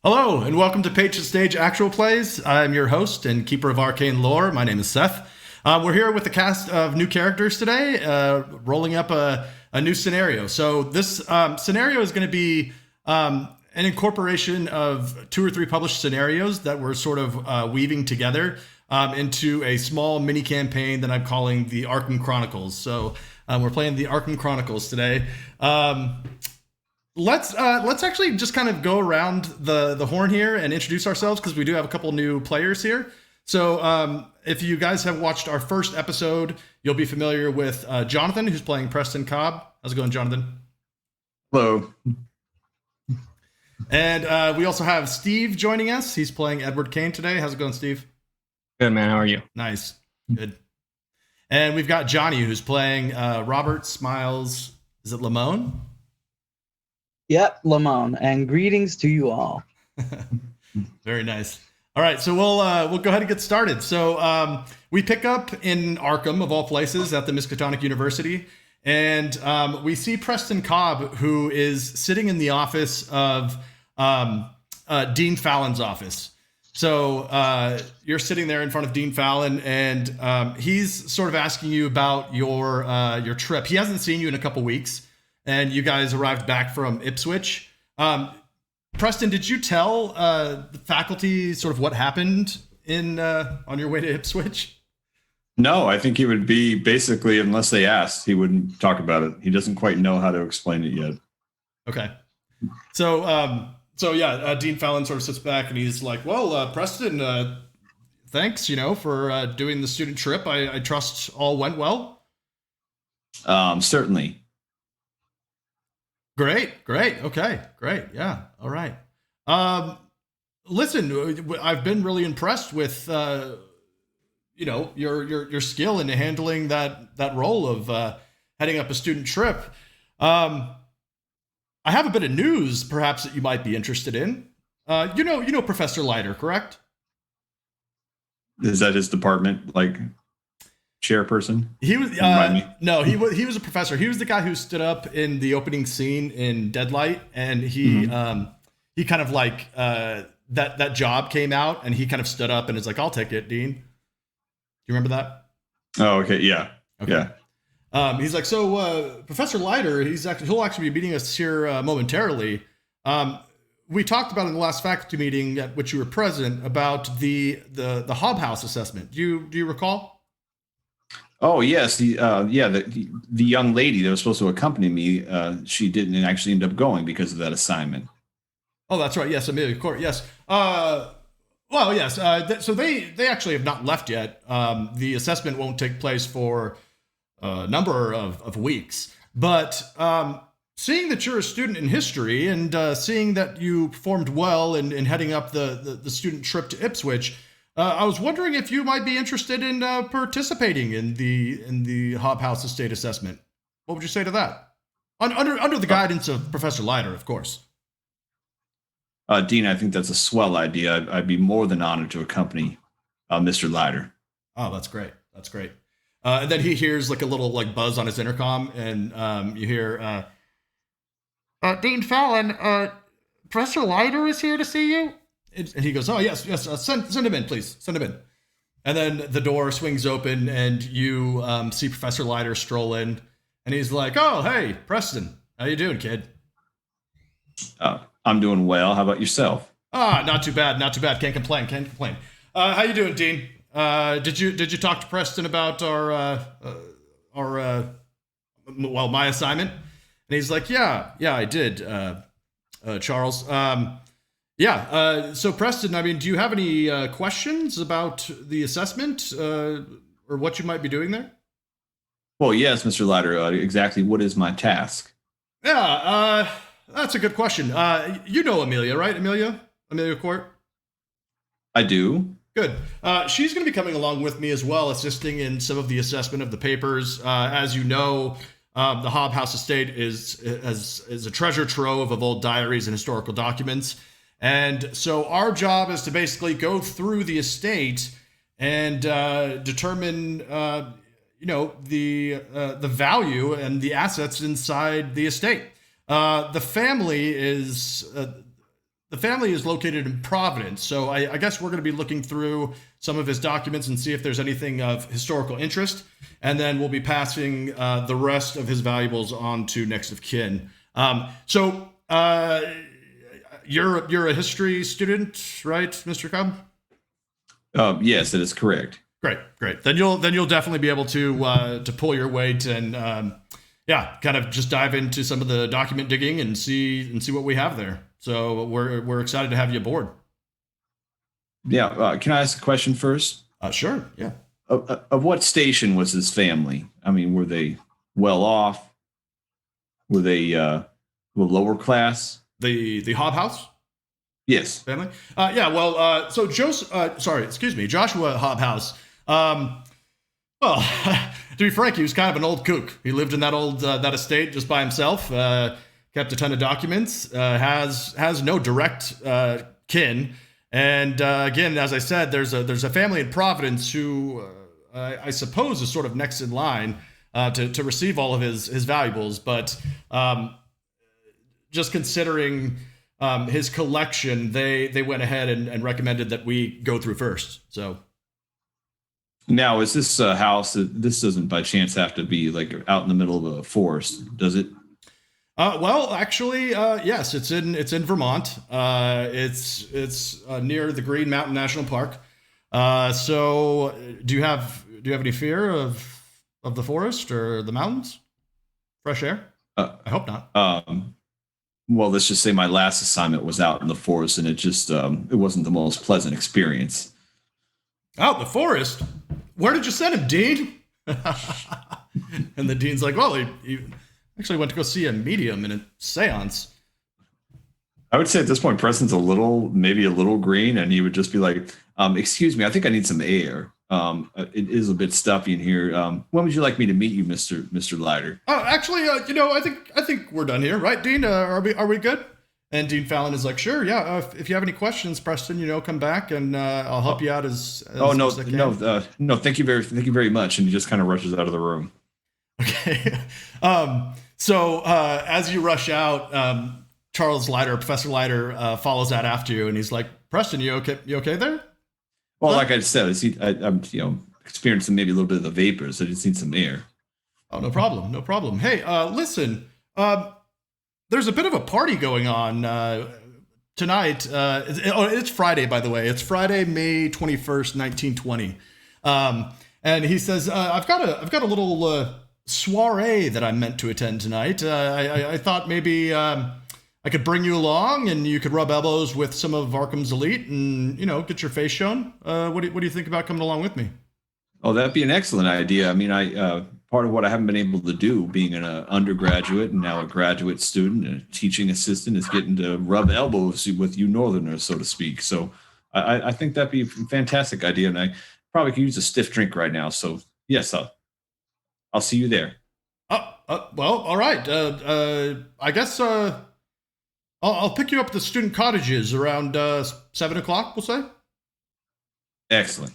Hello, and welcome to Page to Stage Actual Plays. I'm your host and keeper of arcane lore. My name is Seth. We're here with a cast of new characters today, rolling up a new scenario. So this scenario is going to be an incorporation of two or three published scenarios that we're sort of weaving together into a small mini campaign that I'm calling the Arkham Chronicles. So we're playing the Arkham Chronicles today. Let's actually just kind of go around the horn here and introduce ourselves because we do have a couple new players here. So if you guys have watched our first episode, you'll be familiar with Jonathan, who's playing Preston Cobb. How's it going, Jonathan? Hello. And we also have Steve joining us. He's playing Edward Kane today. How's it going, Steve? Good, man. How are you? Nice. Good. And we've got Johnny, who's playing Robert Smiles. Is it Lamone? Yep, Lamone, and greetings to you all. Very nice. All right, so we'll go ahead and get started. So we pick up in Arkham, of all places, at the Miskatonic University, and we see Preston Cobb, who is sitting in the office of Dean Fallon's office. So you're sitting there in front of Dean Fallon, and he's sort of asking you about your trip. He hasn't seen you in a couple weeks. And you guys arrived back from Ipswich. Preston, did you tell the faculty sort of what happened on your way to Ipswich? No, I think he would be basically, unless they asked, he wouldn't talk about it. He doesn't quite know how to explain it yet. Okay. So Dean Fallon sort of sits back and he's like, well, Preston, thanks, for doing the student trip. I trust all went well. Certainly. Great. Okay, great. Yeah. All right. Listen, I've been really impressed with, your skill in handling that role of heading up a student trip. I have a bit of news, perhaps, that you might be interested in. You know Professor Leiter, correct? Is that his department, like chairperson? He was no, he was a professor. He was the guy who stood up in the opening scene in Deadlight, and he kind of like that job came out, and he kind of stood up and is like, "I'll take it, Dean." Do you remember that? Oh, okay, yeah, okay. Yeah. He's like, so Professor Leiter, he'll actually be meeting us here momentarily. We talked about in the last faculty meeting at which you were present about the Hobhouse assessment. Do you recall? Oh yes, the young lady that was supposed to accompany me, she didn't actually end up going because of that assignment. Oh, that's right. Yes, Amelia Court. Yes. Well, yes. So they actually have not left yet. The assessment won't take place for a number of weeks. But seeing that you're a student in history and seeing that you performed well in heading up the student trip to Ipswich. I was wondering if you might be interested in participating in the Hobhouse Estate assessment. What would you say to that? Under the guidance of Professor Leiter, of course. Dean, I think that's a swell idea. I'd be more than honored to accompany Mr. Leiter. Oh, that's great. That's great. And then he hears like a little like buzz on his intercom, and you hear, Dean Fallon, Professor Leiter is here to see you. And he goes, oh, yes, send him in, please. Send him in. And then the door swings open and you see Professor Leiter stroll in. And he's like, oh, hey, Preston. How you doing, kid? I'm doing well. How about yourself? Not too bad. Can't complain. How you doing, Dean? Did you talk to Preston about my assignment? And he's like, yeah, I did, Charles. So Preston, I mean, do you have any questions about the assessment or what you might be doing there? Well, yes, Mr. Leiter. Exactly what is my task? Yeah, that's a good question. You know Amelia, right? Amelia Court? I do. Good. She's going to be coming along with me as well, assisting in some of the assessment of the papers. As you know, the Hobhouse Estate is a treasure trove of old diaries and historical documents. And so our job is to basically go through the estate and determine, the value and the assets inside the estate. The family is the family is located in Providence, so I guess we're going to be looking through some of his documents and see if there's anything of historical interest, and then we'll be passing the rest of his valuables on to next of kin. So you're a history student, right, Mr. Cobb? Yes, that is correct. Great. Then you'll definitely be able to pull your weight and kind of just dive into some of the document digging and see what we have there. So we're excited to have you aboard. Yeah. Can I ask a question first? Sure. Yeah. Of what station was his family? I mean, were they well off? Were they lower class? The Hobb House Yes. family. So Joshua Hobb House. Well, to be frank, he was kind of an old kook. He lived in that estate just by himself. Kept a ton of documents. Has no direct kin. And again, as I said, there's a family in Providence who I suppose is sort of next in line to receive all of his valuables. But just considering his collection, they went ahead and recommended that we go through first. So. Now, is this a house this doesn't by chance have to be like out in the middle of a forest, does it? Well, actually, yes, it's in Vermont. It's near the Green Mountain National Park. So do you have any fear of the forest or the mountains? Fresh air? I hope not. Well, let's just say my last assignment was out in the forest, and it wasn't the most pleasant experience. Out in the forest? Where did you send him, Dean? And the dean's like, well, he actually went to go see a medium in a seance. I would say at this point, Preston's maybe a little green, and he would just be like, excuse me, I think I need some air. It is a bit stuffy in here. When would you like me to meet you, Mr. Leiter? Oh, actually, I think we're done here, right, Dean? Are we good? And Dean Fallon is like, sure, yeah. If you have any questions, Preston, come back and I'll help you out as no, as I can. No. Thank you very much. And he just kind of rushes out of the room. Okay. So as you rush out, Charles Leiter, Professor Leiter, follows out after you, and he's like, Preston, you okay? You okay there? Well, like I said, I'm experiencing maybe a little bit of the vapors. I just need some air. Oh, no problem. Hey, listen. There's a bit of a party going on tonight. It's Friday, by the way. It's Friday, May 21st, 1920. And he says, I've got a little soiree that I'm meant to attend tonight. I thought maybe I could bring you along and you could rub elbows with some of Arkham's elite and, get your face shown. What do you think about coming along with me? Oh, that'd be an excellent idea. I mean, part of what I haven't been able to do, being an undergraduate and now a graduate student and a teaching assistant, is getting to rub elbows with you Northerners, so to speak. So I think that'd be a fantastic idea, and I probably could use a stiff drink right now. So yes, I'll see you there. Well, all right. I guess I'll pick you up at the student cottages around 7 o'clock. We'll say. Excellent.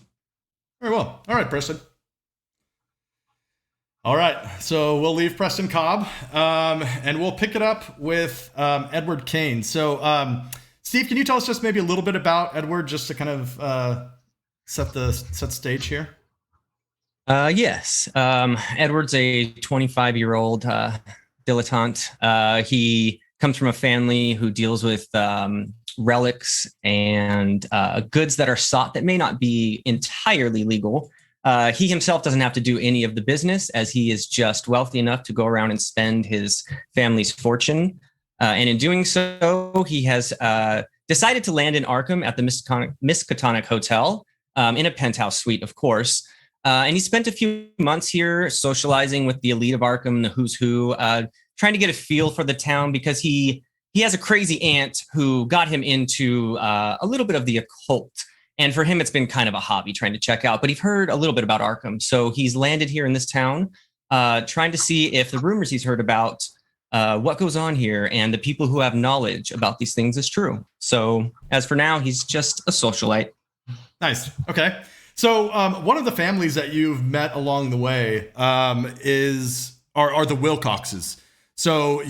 Very well. All right, Preston. All right, so we'll leave Preston Cobb, and we'll pick it up with Edward Kane. So, Steve, can you tell us just maybe a little bit about Edward, just to kind of set the stage here? Yes. Edward's a 25-year-old dilettante. He comes from a family who deals with relics and goods that are sought that may not be entirely legal. He himself doesn't have to do any of the business, as he is just wealthy enough to go around and spend his family's fortune. And in doing so, he has decided to land in Arkham at the Miskatonic Hotel, in a penthouse suite, of course. And he spent a few months here socializing with the elite of Arkham, the who's who, trying to get a feel for the town, because he has a crazy aunt who got him into a little bit of the occult. And for him, it's been kind of a hobby trying to check out. But he's heard a little bit about Arkham. So he's landed here in this town, trying to see if the rumors he's heard about what goes on here and the people who have knowledge about these things is true. So as for now, he's just a socialite. Nice. Okay. So one of the families that you've met along the way are the Wilcoxes. So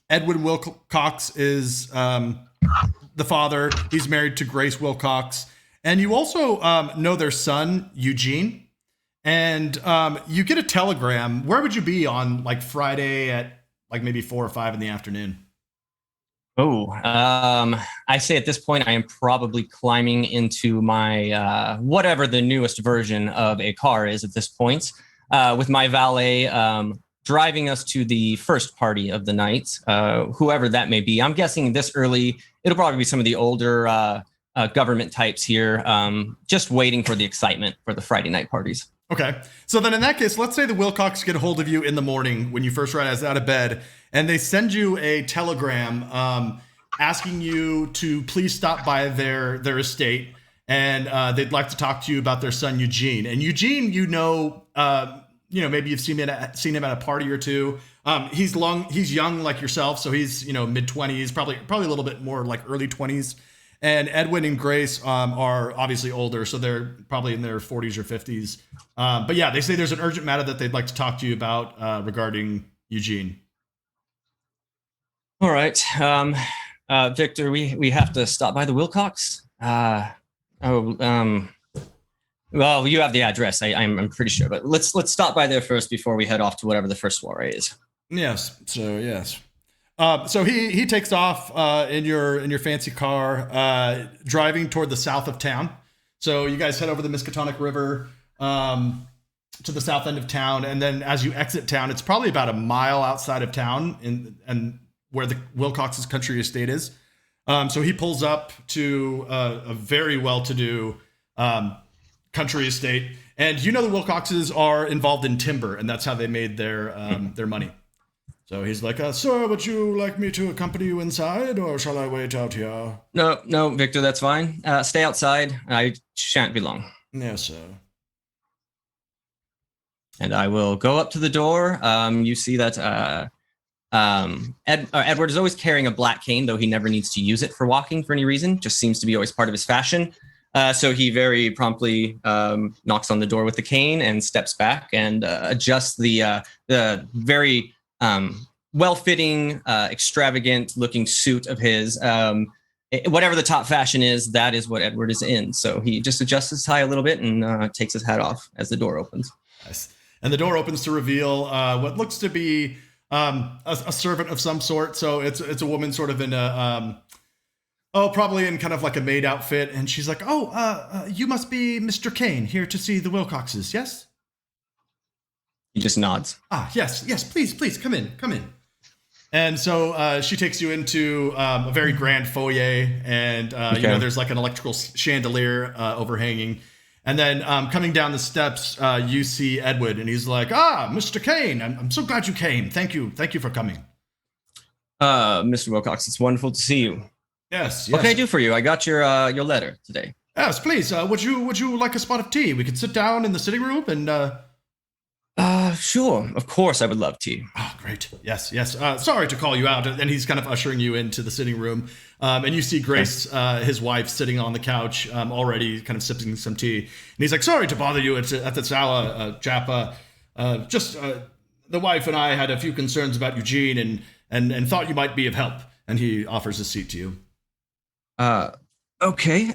Edwin Wilcox is the father. He's married to Grace Wilcox. And you also know their son, Eugene. And you get a telegram. Where would you be on like Friday at like maybe 4 or 5 in the afternoon? Oh, I say at this point, I am probably climbing into my whatever the newest version of a car is at this point, with my valet driving us to the first party of the night, whoever that may be. I'm guessing this early, it'll probably be some of the older government types here, just waiting for the excitement for the Friday night parties. Okay. So then in that case, let's say the Wilcox get a hold of you in the morning when you first rise out of bed, and they send you a telegram asking you to please stop by their estate, and they'd like to talk to you about their son, Eugene. And Eugene, maybe you've seen him at a party or two. He's young like yourself, so he's mid-20s, probably a little bit more like early 20s. And Edwin and Grace are obviously older, so they're probably in their 40s or 50s. But yeah, they say there's an urgent matter that they'd like to talk to you about regarding Eugene. All right, Victor, we have to stop by the Wilcox. Well, you have the address. I'm pretty sure, but let's stop by there first before we head off to whatever the first soiree is. Yes. So yes. So he takes off in your fancy car, driving toward the south of town. So you guys head over the Miskatonic River to the south end of town, and then as you exit town, it's probably about a mile outside of town, and where the Wilcox's country estate is. So he pulls up to a very well-to-do country estate, and the Wilcoxes are involved in timber, and that's how they made their money. So he's like, sir, would you like me to accompany you inside, or shall I wait out here? No, Victor, that's fine. Stay outside. I shan't be long. Yes, sir. And I will go up to the door. You see that Edward is always carrying a black cane, though he never needs to use it for walking for any reason. Just seems to be always part of his fashion. So he very promptly knocks on the door with the cane and steps back and adjusts the very well-fitting, extravagant-looking suit of his. Whatever the top fashion is, that is what Edward is in. So he just adjusts his tie a little bit and takes his hat off as the door opens. Nice. And the door opens to reveal what looks to be a servant of some sort. So it's a woman sort of in a probably in kind of like a maid outfit, and she's like, you must be Mr. Kane, here to see the Wilcoxes, yes? He just nods. Yes, please, come in. And so she takes you into a very grand foyer, and Okay. there's like an electrical chandelier overhanging. And then coming down the steps, you see Edward, and he's like, Mr. Kane, I'm so glad you came. Thank you for coming. Mr. Wilcox, it's wonderful to see you. Yes. What can I do for you? I got your letter today. Yes, please. Would you like a spot of tea? We could sit down in the sitting room and. Sure. Of course, I would love tea. Oh, great. Yes. Sorry to call you out. And he's kind of ushering you into the sitting room. And you see Grace, his wife, sitting on the couch, already kind of sipping some tea. And he's like, sorry to bother you at this hour, chap. Just the wife and I had a few concerns about Eugene and thought you might be of help. And he offers a seat to you. Okay.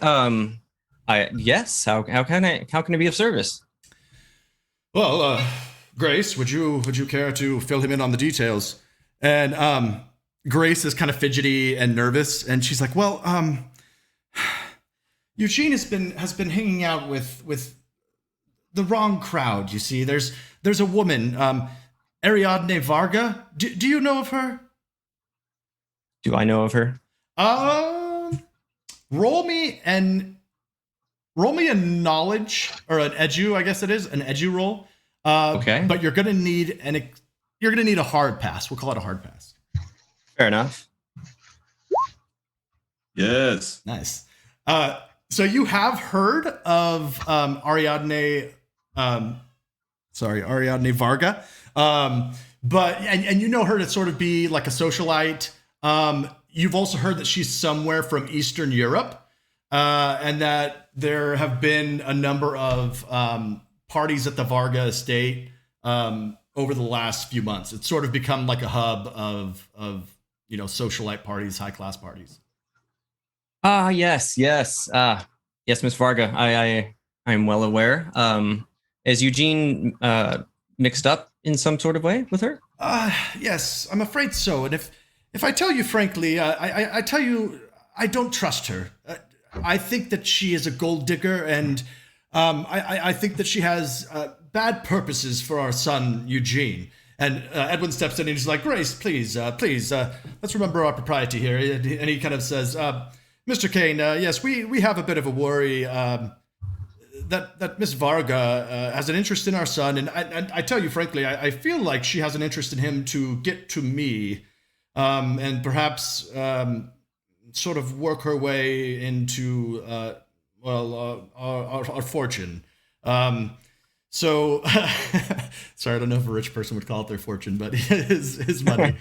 Yes. How can I be of service? Well, Grace, would you care to fill him in on the details? And Grace is kind of fidgety and nervous, and she's like, "Well, Eugene has been hanging out with the wrong crowd. You see, there's a woman, Ariadne Varga. Do you know of her? Do I know of her? Roll me a knowledge or an edu, I guess it is an edu roll. Okay. But you're gonna need a hard pass. We'll call it a hard pass. Fair enough. Yes. Nice. So you have heard of Ariadne Varga, but you know her to sort of be like a socialite. You've also heard that she's somewhere from Eastern Europe, and that there have been a number of parties at the Varga estate over the last few months. It's sort of become like a hub of socialite parties, high class parties. Yes. Yes, Miss Varga. I am well aware. Is Eugene mixed up in some sort of way with her? Yes, I'm afraid so. And if I tell you frankly, I tell you, I don't trust her. I think that she is a gold digger, and I think that she has bad purposes for our son, Eugene. And Edwin steps in and he's like, Grace, please, let's remember our propriety here. And he kind of says, Mr. Kane, yes, we have a bit of a worry that Miss Varga has an interest in our son. And I tell you frankly, I feel like she has an interest in him to get to me and perhaps sort of work her way into, our fortune. So, sorry, I don't know if a rich person would call it their fortune, but his money.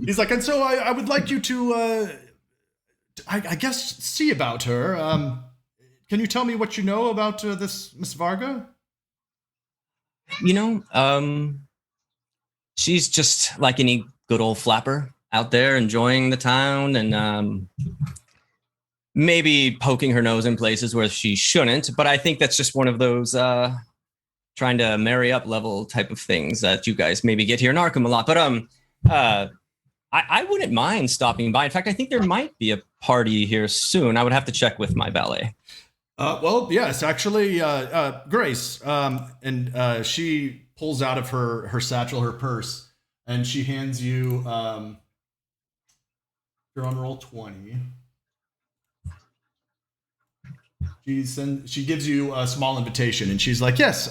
He's like, and so I would like you to, I guess, see about her. Can you tell me what you know about this Miss Varga? She's just like any good old flapper out there enjoying the town and maybe poking her nose in places where she shouldn't. But I think that's just one of those trying to marry up level type of things that you guys maybe get here in Arkham a lot. But I wouldn't mind stopping by. In fact, I think there might be a party here soon. I would have to check with my valet. Well, yes, actually, Grace, and she pulls out of her satchel, her purse, and she hands you, you're on roll 20. She gives you a small invitation, and she's like, yes,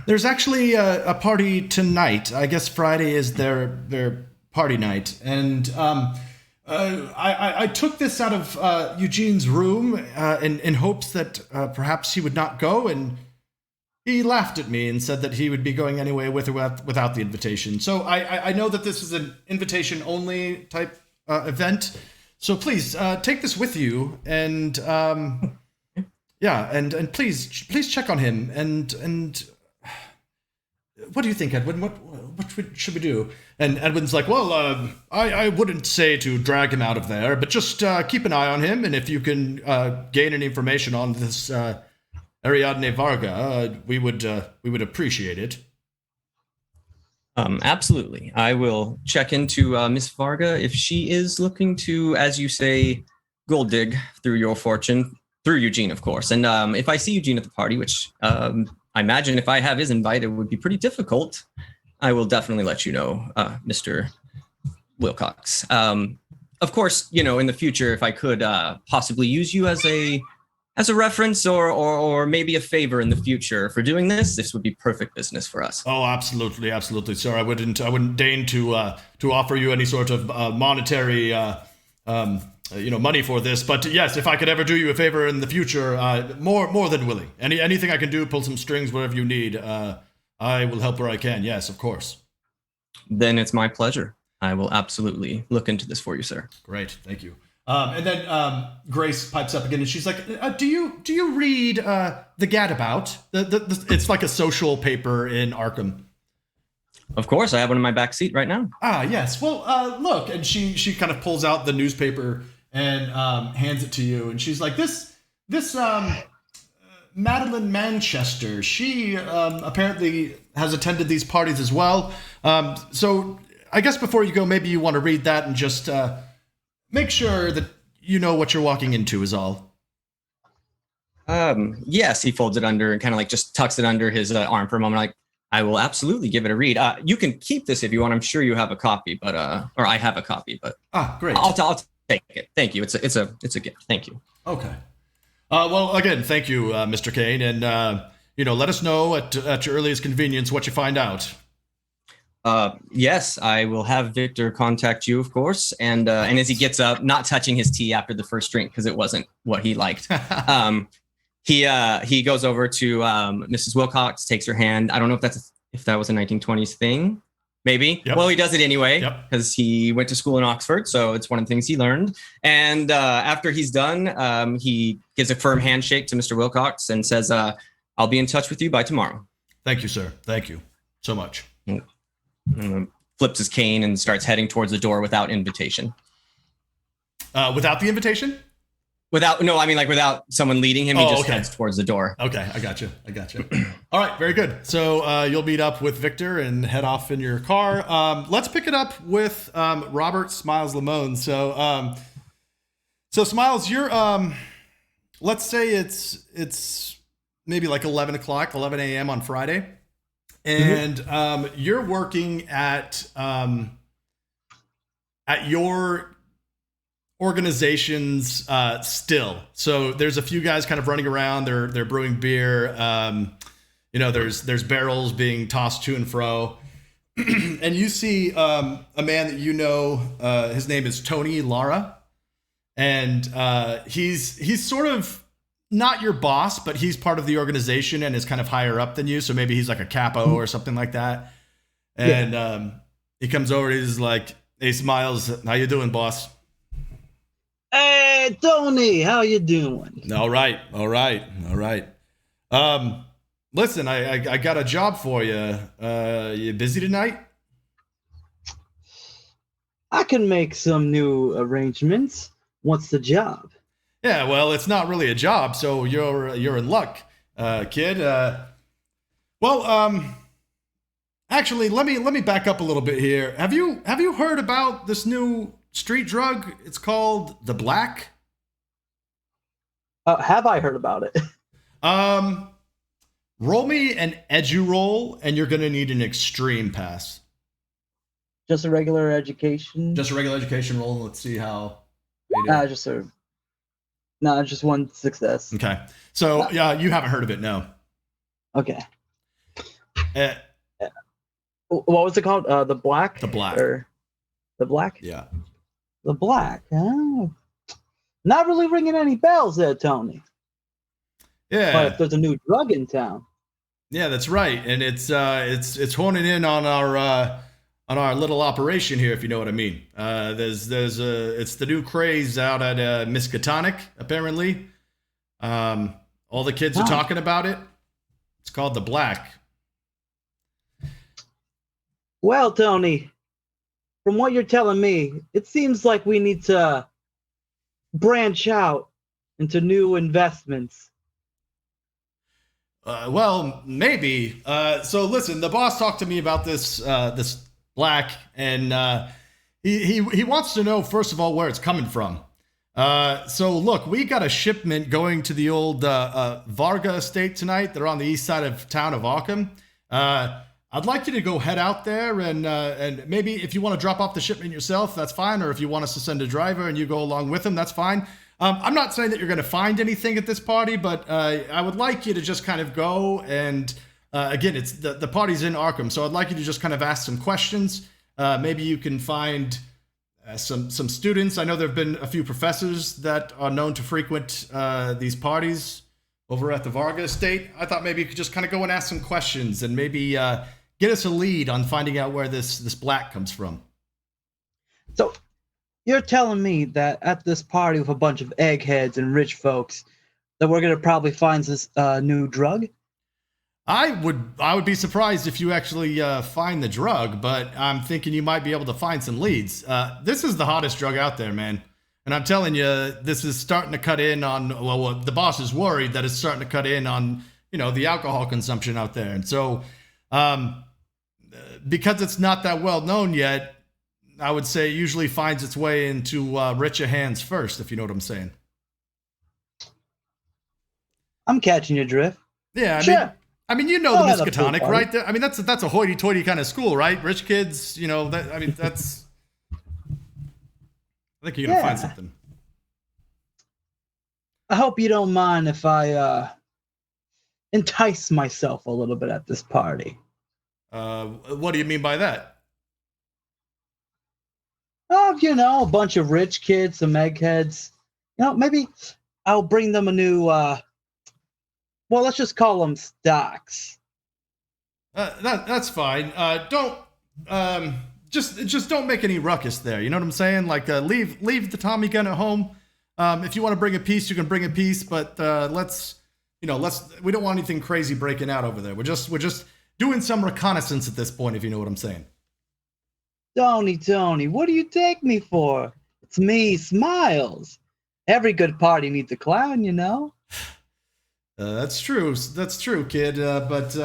there's actually a party tonight. I guess Friday is their party night. And I took this out of Eugene's room in hopes that perhaps he would not go, and he laughed at me and said that he would be going anyway with or without the invitation. So I know that this is an invitation-only type event, so please take this with you, and and please check on him, and what do you think, Edwin? What should we do? And Edwin's like, well, I wouldn't say to drag him out of there, but just keep an eye on him, and if you can gain any information on this Ariadne Varga, we would appreciate it. Absolutely. I will check into Miss Varga if she is looking to, as you say, gold dig through your fortune, through Eugene, of course. And if I see Eugene at the party, which I imagine if I have his invite, it would be pretty difficult, I will definitely let you know, Mr. Wilcox. Of course, in the future, if I could possibly use you as a reference or maybe a favor in the future for doing this would be perfect business for us. Oh, absolutely, sir. I wouldn't deign to offer you any sort of monetary money for this, but yes, if I could ever do you a favor in the future, more than willing. Anything I can do, pull some strings, whatever you need, I will help where I can. Yes, of course. Then it's my pleasure. I will absolutely look into this for you, sir. Great, thank you. And then Grace pipes up again, and she's like, "Do you read the Gadabout? It's like a social paper in Arkham." Of course, I have one in my back seat right now. Ah, yes. Well, look, and she kind of pulls out the newspaper and hands it to you, and she's like, "This Madeline Manchester. She apparently has attended these parties as well. So I guess before you go, maybe you want to read that and just." Make sure that you know what you're walking into is all. Yes, he folds it under and kind of like just tucks it under his arm for a moment. Like, I will absolutely give it a read. You can keep this if you want. I'm sure you have a copy, but or I have a copy, but great. I'll take it. Thank you. It's a gift. Thank you. Okay. Well, again, thank you, Mr. Kane, and let us know at your earliest convenience what you find out. Yes, I will have Victor contact you, of course. And as he gets up, not touching his tea after the first drink because it wasn't what he liked, he goes over to Mrs. Wilcox, takes her hand. I don't know if that was a 1920s thing. Maybe. Yep. Well, he does it anyway because he went to school in Oxford, so it's one of the things he learned. And after he's done, he gives a firm handshake to Mr. Wilcox and says, "I'll be in touch with you by tomorrow." Thank you, sir. Thank you so much. flips his cane and starts heading towards the door without invitation. Without the invitation? Without someone leading him, he just heads towards the door. Okay, I got you. All right, very good. So you'll meet up with Victor and head off in your car. Let's pick it up with Robert Smiles Lamone. So Smiles, you're let's say it's maybe like 11 a.m. on Friday, and you're working at your organization's still. So there's a few guys kind of running around. They're brewing beer. There's barrels being tossed to and fro. And you see a man that you know. His name is Tony Lara, and he's sort of not your boss, but he's part of the organization and is kind of higher up than you. So maybe he's like a capo or something like that. And he comes over. He's like, "Hey, Smiles, how you doing, boss?" Hey, Tony, how you doing? All right. Listen, I got a job for you. You busy tonight? I can make some new arrangements. What's the job? Yeah, well, it's not really a job, so you're in luck, kid. Actually, let me back up a little bit here. Have you heard about this new street drug? It's called the Black. Have I heard about it? Roll me an edu roll, and you're gonna need an extreme pass. Just a regular education? Just a regular education roll. Let's see how. Just one success. Okay, so you haven't heard of it, no? Okay. What was it called? The Black. The Black. Or the Black? Yeah. The Black. Oh. Not really ringing any bells there, Tony. Yeah. But if there's a new drug in town. Yeah, that's right, and it's honing in on our little operation here, if you know what I mean. It's the new craze out at Miskatonic, apparently. All the kids are talking about it. It's called the Black. Well, Tony, from what you're telling me, it seems like we need to branch out into new investments. Well, maybe. So listen, the boss talked to me about this Black, and he wants to know, first of all, where it's coming from. So look, we got a shipment going to the old Varga estate tonight. They're on the east side of town of Arkham. I'd like you to go head out there, and maybe if you want to drop off the shipment yourself, that's fine. Or if you want us to send a driver and you go along with him, that's fine. I'm not saying that you're going to find anything at this party, but I would like you to just kind of go and again, it's the party's in Arkham, so I'd like you to just kind of ask some questions. Maybe you can find some students. I know there have been a few professors that are known to frequent these parties over at the Varga estate. I thought maybe you could just kind of go and ask some questions and maybe get us a lead on finding out where this Black comes from. So you're telling me that at this party with a bunch of eggheads and rich folks that we're going to probably find this new drug? I would be surprised if you actually find the drug, but I'm thinking you might be able to find some leads. This is the hottest drug out there, man. And I'm telling you, this is starting to cut in on, well, the boss is worried that it's starting to cut in on, the alcohol consumption out there. And so, because it's not that well known yet, I would say it usually finds its way into richer hands first, if you know what I'm saying. I'm catching your drift. Yeah, Sure. I mean, the Miskatonic, right? I mean, that's a hoity-toity kind of school, right? Rich kids, that's. I think you're gonna find something. I hope you don't mind if I entice myself a little bit at this party. What do you mean by that? A bunch of rich kids, some eggheads. Maybe I'll bring them a new, let's just call them stocks. That's fine. Just don't make any ruckus there. You know what I'm saying? Like, leave the Tommy gun at home. If you want to bring a piece, you can bring a piece, but we don't want anything crazy breaking out over there. We're just doing some reconnaissance at this point, if you know what I'm saying. Tony, what do you take me for? It's me, Smiles. Every good party needs a clown, you know. That's true. That's true, kid. But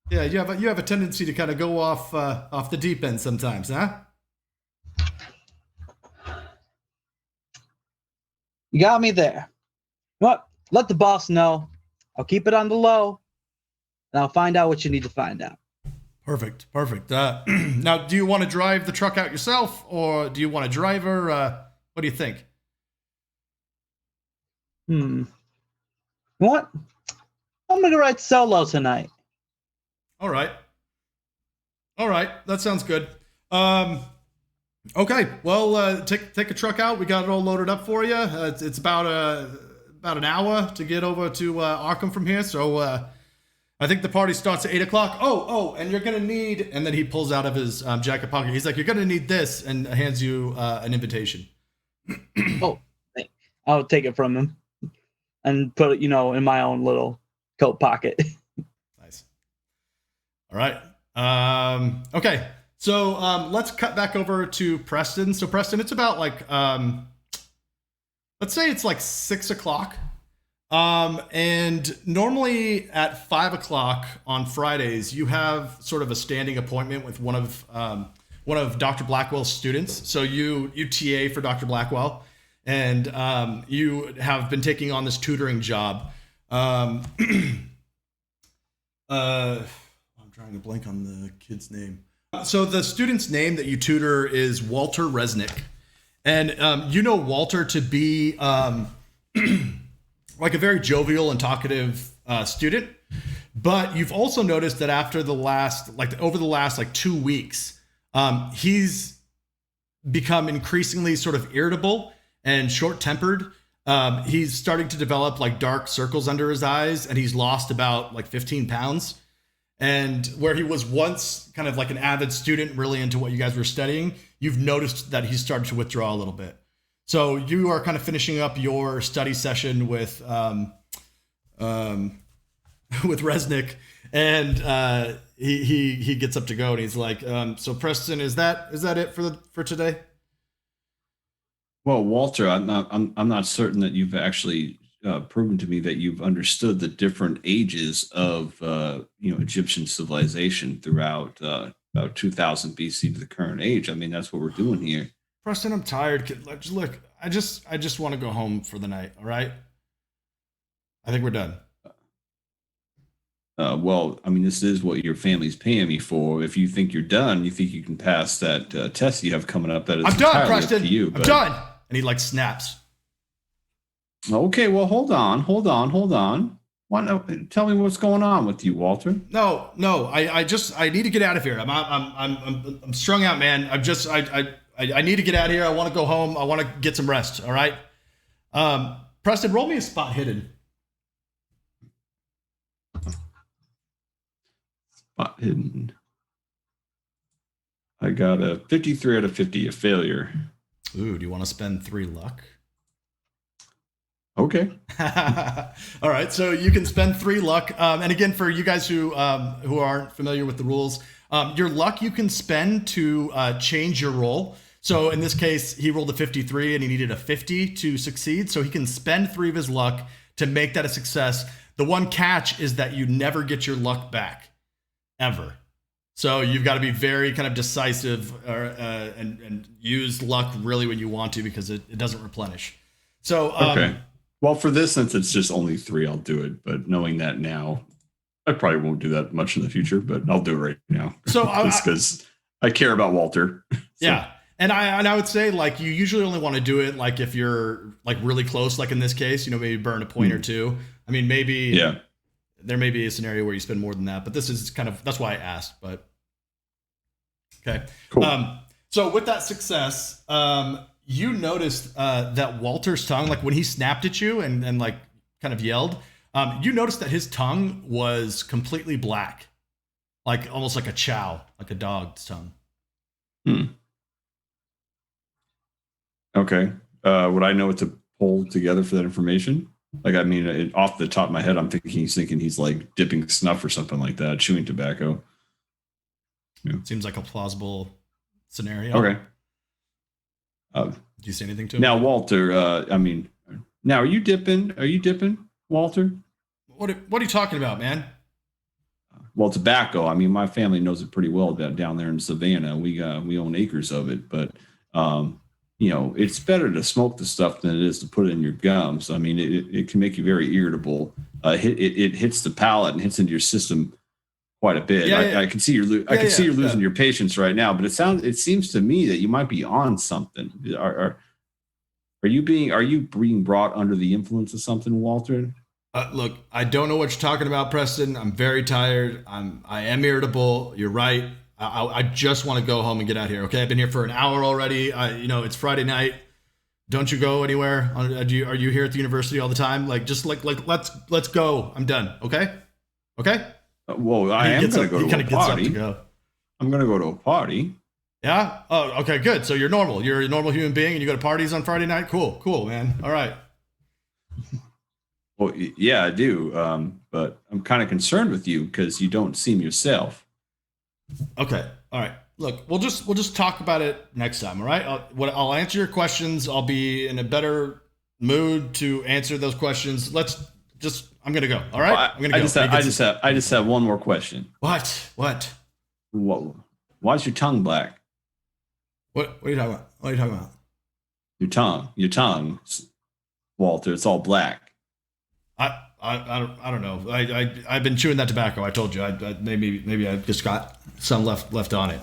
yeah, you have a tendency to kind of go off the deep end sometimes, huh? You got me there. What? Let the boss know. I'll keep it on the low, and I'll find out what you need to find out. Perfect. Now, do you want to drive the truck out yourself, or do you want a driver? What do you think? You know what? I'm gonna ride solo tonight. All right. That sounds good. Okay. Well, take a truck out. We got it all loaded up for you. It's about an hour to get over to Arkham from here. So I think the party starts at 8 o'clock. Oh, and you're gonna need. And then he pulls out of his jacket pocket. He's like, "You're gonna need this," and hands you an invitation. Oh, I'll take it from him and put it, in my own little coat pocket. Nice. All right. Okay. So let's cut back over to Preston. So Preston, it's about like let's say it's like 6 o'clock. And normally at 5 o'clock on Fridays, you have sort of a standing appointment with one of Dr. Blackwell's students. So you TA for Dr. Blackwell, and you have been taking on this tutoring job. I'm drawing a blank on the kid's name. So the student's name that you tutor is Walter Resnick, and you know Walter to be like a very jovial and talkative student. But you've also noticed that over the last 2 weeks, he's become increasingly sort of irritable and short-tempered. He's starting to develop like dark circles under his eyes, and he's lost about like 15 pounds. And where he was once kind of like an avid student, really into what you guys were studying, you've noticed that he's started to withdraw a little bit. So you are kind of finishing up your study session with Resnick, and he gets up to go, and he's like, "So Preston, is that it for today?" Well, Walter, I'm not certain that you've actually proven to me that you've understood the different ages of Egyptian civilization throughout about 2000 BC to the current age. I mean, that's what we're doing here. Preston, I'm tired, kid. Look, I just want to go home for the night. All right. I think we're done. Well, I mean, this is what your family's paying me for. If you think you're done, you think you can pass that test you have coming up, that is I'm done, entirely Preston. up to you. I'm done. And he like snaps. Okay, well, hold on. Tell me what's going on with you, Walter. No. I need to get out of here. I'm strung out, man. I need to get out of here. I want to go home. I want to get some rest. All right. Preston, roll me a spot hidden. Spot hidden. I got a 53 out of 50, a failure. Ooh, do you want to spend 3 luck? Okay. All right. So you can spend 3 luck. And again, for you guys who aren't familiar with the rules, your luck you can spend to change your roll. So in this case, he rolled a 53 and he needed a 50 to succeed. So he can spend 3 of his luck to make that a success. The one catch is that you never get your luck back, ever. So you've got to be very kind of decisive and use luck really when you want to, because it doesn't replenish. So okay. Well, for this, since it's just only 3, I'll do it. But knowing that now, I probably won't do that much in the future, but I'll do it right now. So just because I care about Walter. So. Yeah. And I would say, like, you usually only want to do it like if you're like really close, like in this case, maybe burn a point or 2. I mean, maybe there may be a scenario where you spend more than that, but this is kind of, that's why I asked. But okay. Cool. So with that success, you noticed that Walter's tongue, like when he snapped at you and like kind of yelled, you noticed that his tongue was completely black, like almost like a chow, like a dog's tongue. Okay. Would I know what to pull together for that information? Like, I mean, off the top of my head, I'm thinking he's like dipping snuff or something like that, chewing tobacco. Yeah. Seems like a plausible scenario. Okay. Do you see anything to him? Now, Walter. Now are you dipping? Are you dipping, Walter? What are you talking about, man? Well, tobacco. I mean, my family knows it pretty well down there in Savannah. We own acres of it, but it's better to smoke the stuff than it is to put it in your gums. I mean, it can make you very irritable. It hits the palate and hits into your system quite a bit. I can see you're losing your patience right now, but it seems to me that you might be on something. Are you being brought under the influence of something, Walter? Look, I don't know what you're talking about, Preston. I'm very tired. I am irritable. You're right. I just want to go home and get out of here. Okay, I've been here for an hour already. It's Friday night. Don't you go anywhere? Are you here at the university all the time? Let's go. I'm done. Okay. Well, I am going to go to a party. I'm going to go to a party. Yeah. Oh, okay. Good. So you're normal. You're a normal human being, and you go to parties on Friday night. Cool, man. All right. Well, yeah, I do. But I'm kind of concerned with you because you don't seem yourself. Okay. All right. Look, we'll just talk about it next time. All right. I'll answer your questions. I'll be in a better mood to answer those questions. I'm gonna go. All right. Well, I'm gonna go. I just have one more question. What? Why is your tongue black? What are you talking about? What are you talking about? Your tongue, Walter. It's all black. I don't know. I've been chewing that tobacco. I told you. Maybe I just got some left on it.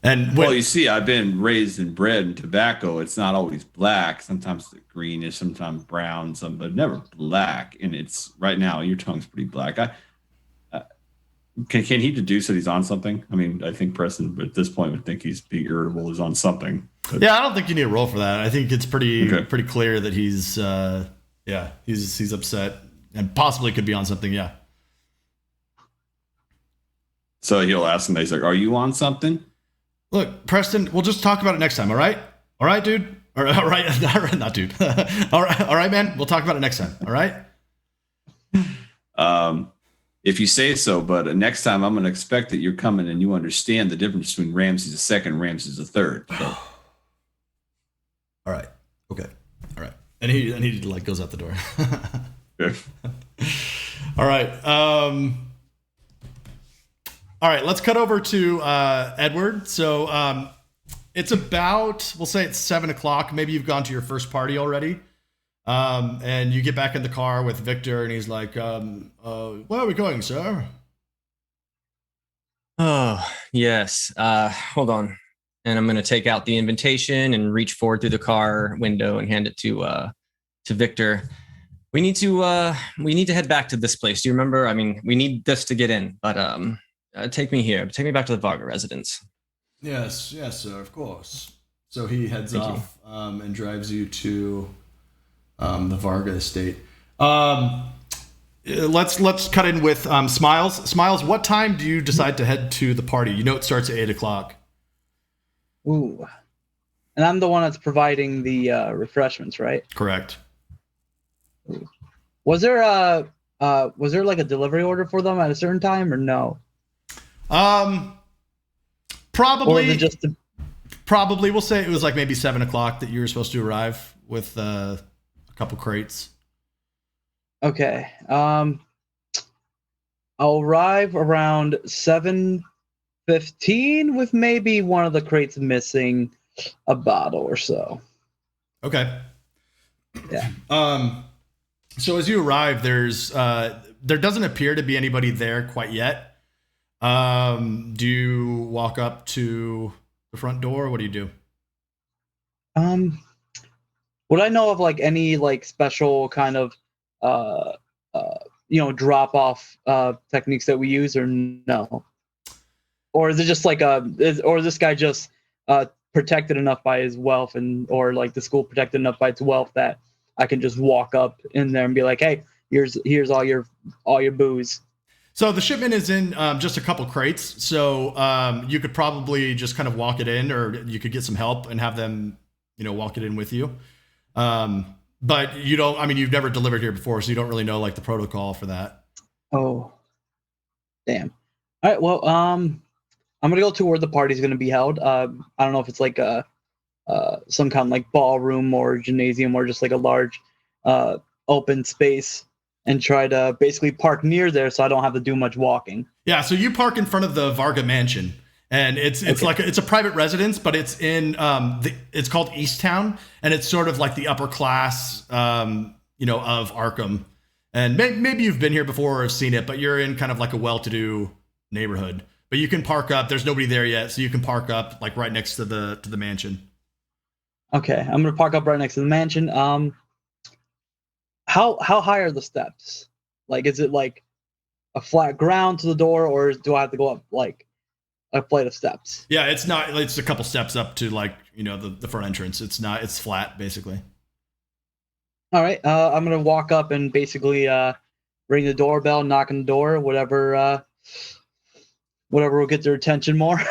And you see, I've been raised and bred in tobacco. It's not always black. Sometimes it's greenish, sometimes brown, but never black. And it's right now your tongue's pretty black. Can he deduce that he's on something? I mean, I think Preston at this point would think he's being irritable. Is on something. But, yeah, I don't think you need a roll for that. I think it's pretty clear that he's he's upset and possibly could be on something. Yeah. So he'll ask him. He's like, "Are you on something?" Look, Preston, we'll just talk about it next time. All right, dude. All right, not dude. all right, man. We'll talk about it next time. All right. If you say so, but next time I'm going to expect that you're coming and you understand the difference between Ramses II and Ramses III. So. All right. Okay. All right. And he goes out the door. Okay. All right. All right. Let's cut over to Edward. So it's about, we'll say it's 7:00. Maybe you've gone to your first party already. And you get back in the car with Victor, and he's like, where are we going, sir? Oh, yes. Hold on. And I'm going to take out the invitation and reach forward through the car window and hand it to Victor. We need to head back to this place. Do you remember? I mean, we need this to get in, but take me here. Take me back to the Varga residence. Yes, sir, of course. So he heads off and drives you to the Varga estate. Let's cut in with Smiles. Smiles, what time do you decide to head to the party? You know it starts at 8:00. Ooh, and I'm the one that's providing the refreshments, right? Correct. Ooh. Was there like a delivery order for them at a certain time or no? Probably. Or is it just probably we'll say it was like maybe 7:00 that you were supposed to arrive with a couple crates. Okay. I'll arrive around 7:15 with maybe one of the crates missing a bottle or so. Okay. Yeah. So as you arrive, there doesn't appear to be anybody there quite yet. Do you walk up to the front door? What do you do? Would I know of like any like special kind of drop off techniques that we use or no? Or is it just like or is this guy just protected enough by his wealth or like the school protected enough by its wealth that I can just walk up in there and be like, hey, here's all your booze. So the shipment is in just a couple crates. So you could probably just kind of walk it in, or you could get some help and have them, walk it in with you. But you don't, I mean, you've never delivered here before, so you don't really know like the protocol for that. Oh, damn. All right. Well, I'm I'm gonna go to where the party's gonna be held. I don't know if it's like a some kind of like ballroom or gymnasium or just like a large open space, and try to basically park near there so I don't have to do much walking. Yeah, so you park in front of the Varga Mansion, and it's Okay. like it's a private residence, but it's in it's called Easttown, and it's sort of like the upper class, of Arkham. And maybe you've been here before or have seen it, but you're in kind of like a well-to-do neighborhood. But you can park up. There's nobody there yet, so you can park up like right next to the mansion. Okay, I'm gonna park up right next to the mansion. How high are the steps? Like, is it like a flat ground to the door, or do I have to go up like a flight of steps? Yeah, it's not. It's a couple steps up to like the front entrance. It's not. It's flat basically. All right, I'm gonna walk up and basically ring the doorbell, knock on the door, whatever will get their attention more.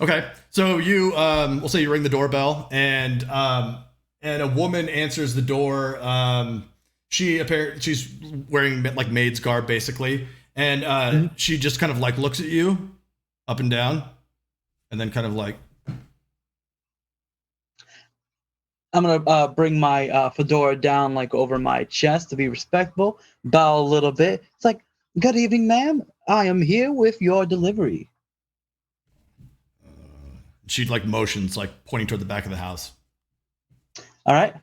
Okay, so you we'll say you ring the doorbell, and a woman answers the door. She's wearing like maid's garb basically, and she just kind of like looks at you up and down, and then kind of like. I'm gonna bring my fedora down like over my chest to be respectful, bow a little bit. It's like, good evening, ma'am. I am here with your delivery. She like motions, like pointing toward the back of the house. All right,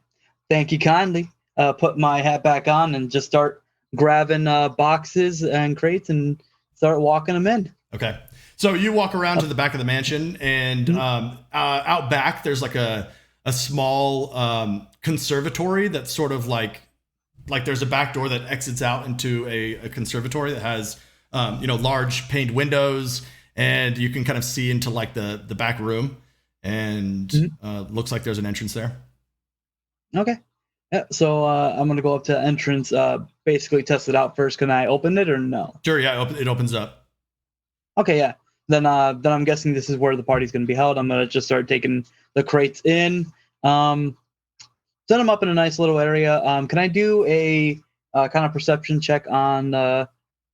thank you kindly. Put my hat back on and just start grabbing boxes and crates and start walking them in. Okay, so you walk around to the back of the mansion, and out back there's like a small conservatory that's sort of like there's a back door that exits out into a conservatory that has large paned windows, and you can kind of see into like the back room, and looks like there's an entrance there. Okay. Yeah, so I'm gonna go up to the entrance, basically test it out first. Can I open it or no? Sure, yeah, it opens up. Okay, yeah. Then I'm guessing this is where the party's gonna be held. I'm gonna just start taking the crates in, set them up in a nice little area. Can I do a kind of perception check on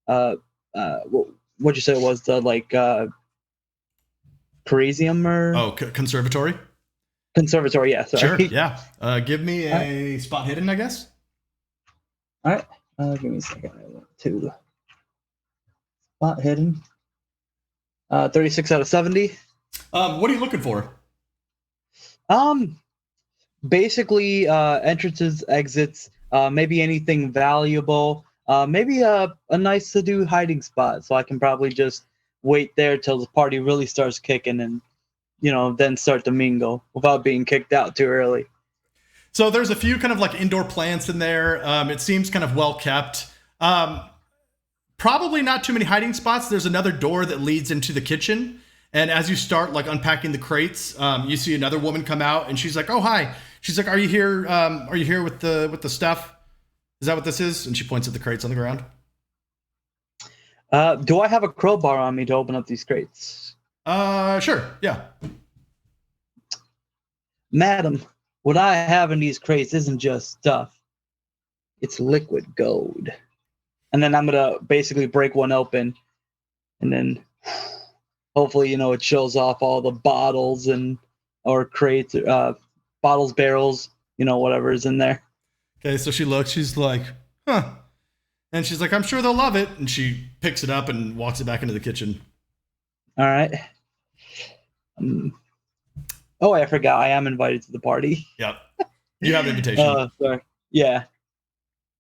what'd you say it was, the like Parisium or Conservatory? Conservatory? Yeah, sorry. Sure, yeah. Give me a spot hidden, I guess. All right. Give me a second. I want to spot hidden. 36 out of 70. What are you looking for? Basically, entrances, exits, maybe anything valuable, maybe a nice to do hiding spot, so I can probably just wait there till the party really starts kicking, and then start to mingle without being kicked out too early. So there's a few kind of like indoor plants in there. It seems kind of well kept. Probably not too many hiding spots. There's another door that leads into the kitchen. And as you start like unpacking the crates, you see another woman come out, and she's like, "Oh, hi." She's like, "Are you here? Are you here with the stuff? Is that what this is?" And she points at the crates on the ground. Do I have a crowbar on me to open up these crates? Sure. Yeah. Madam, what I have in these crates isn't just stuff. It's liquid gold. And then I'm going to basically break one open, and then hopefully, it shows off all the bottles or crates, bottles, barrels, whatever is in there. Okay, so she looks, she's like, "Huh." And she's like, "I'm sure they'll love it." And she picks it up and walks it back into the kitchen. All right. Oh, I forgot. I am invited to the party. Yep. You have an invitation. Sorry. Yeah.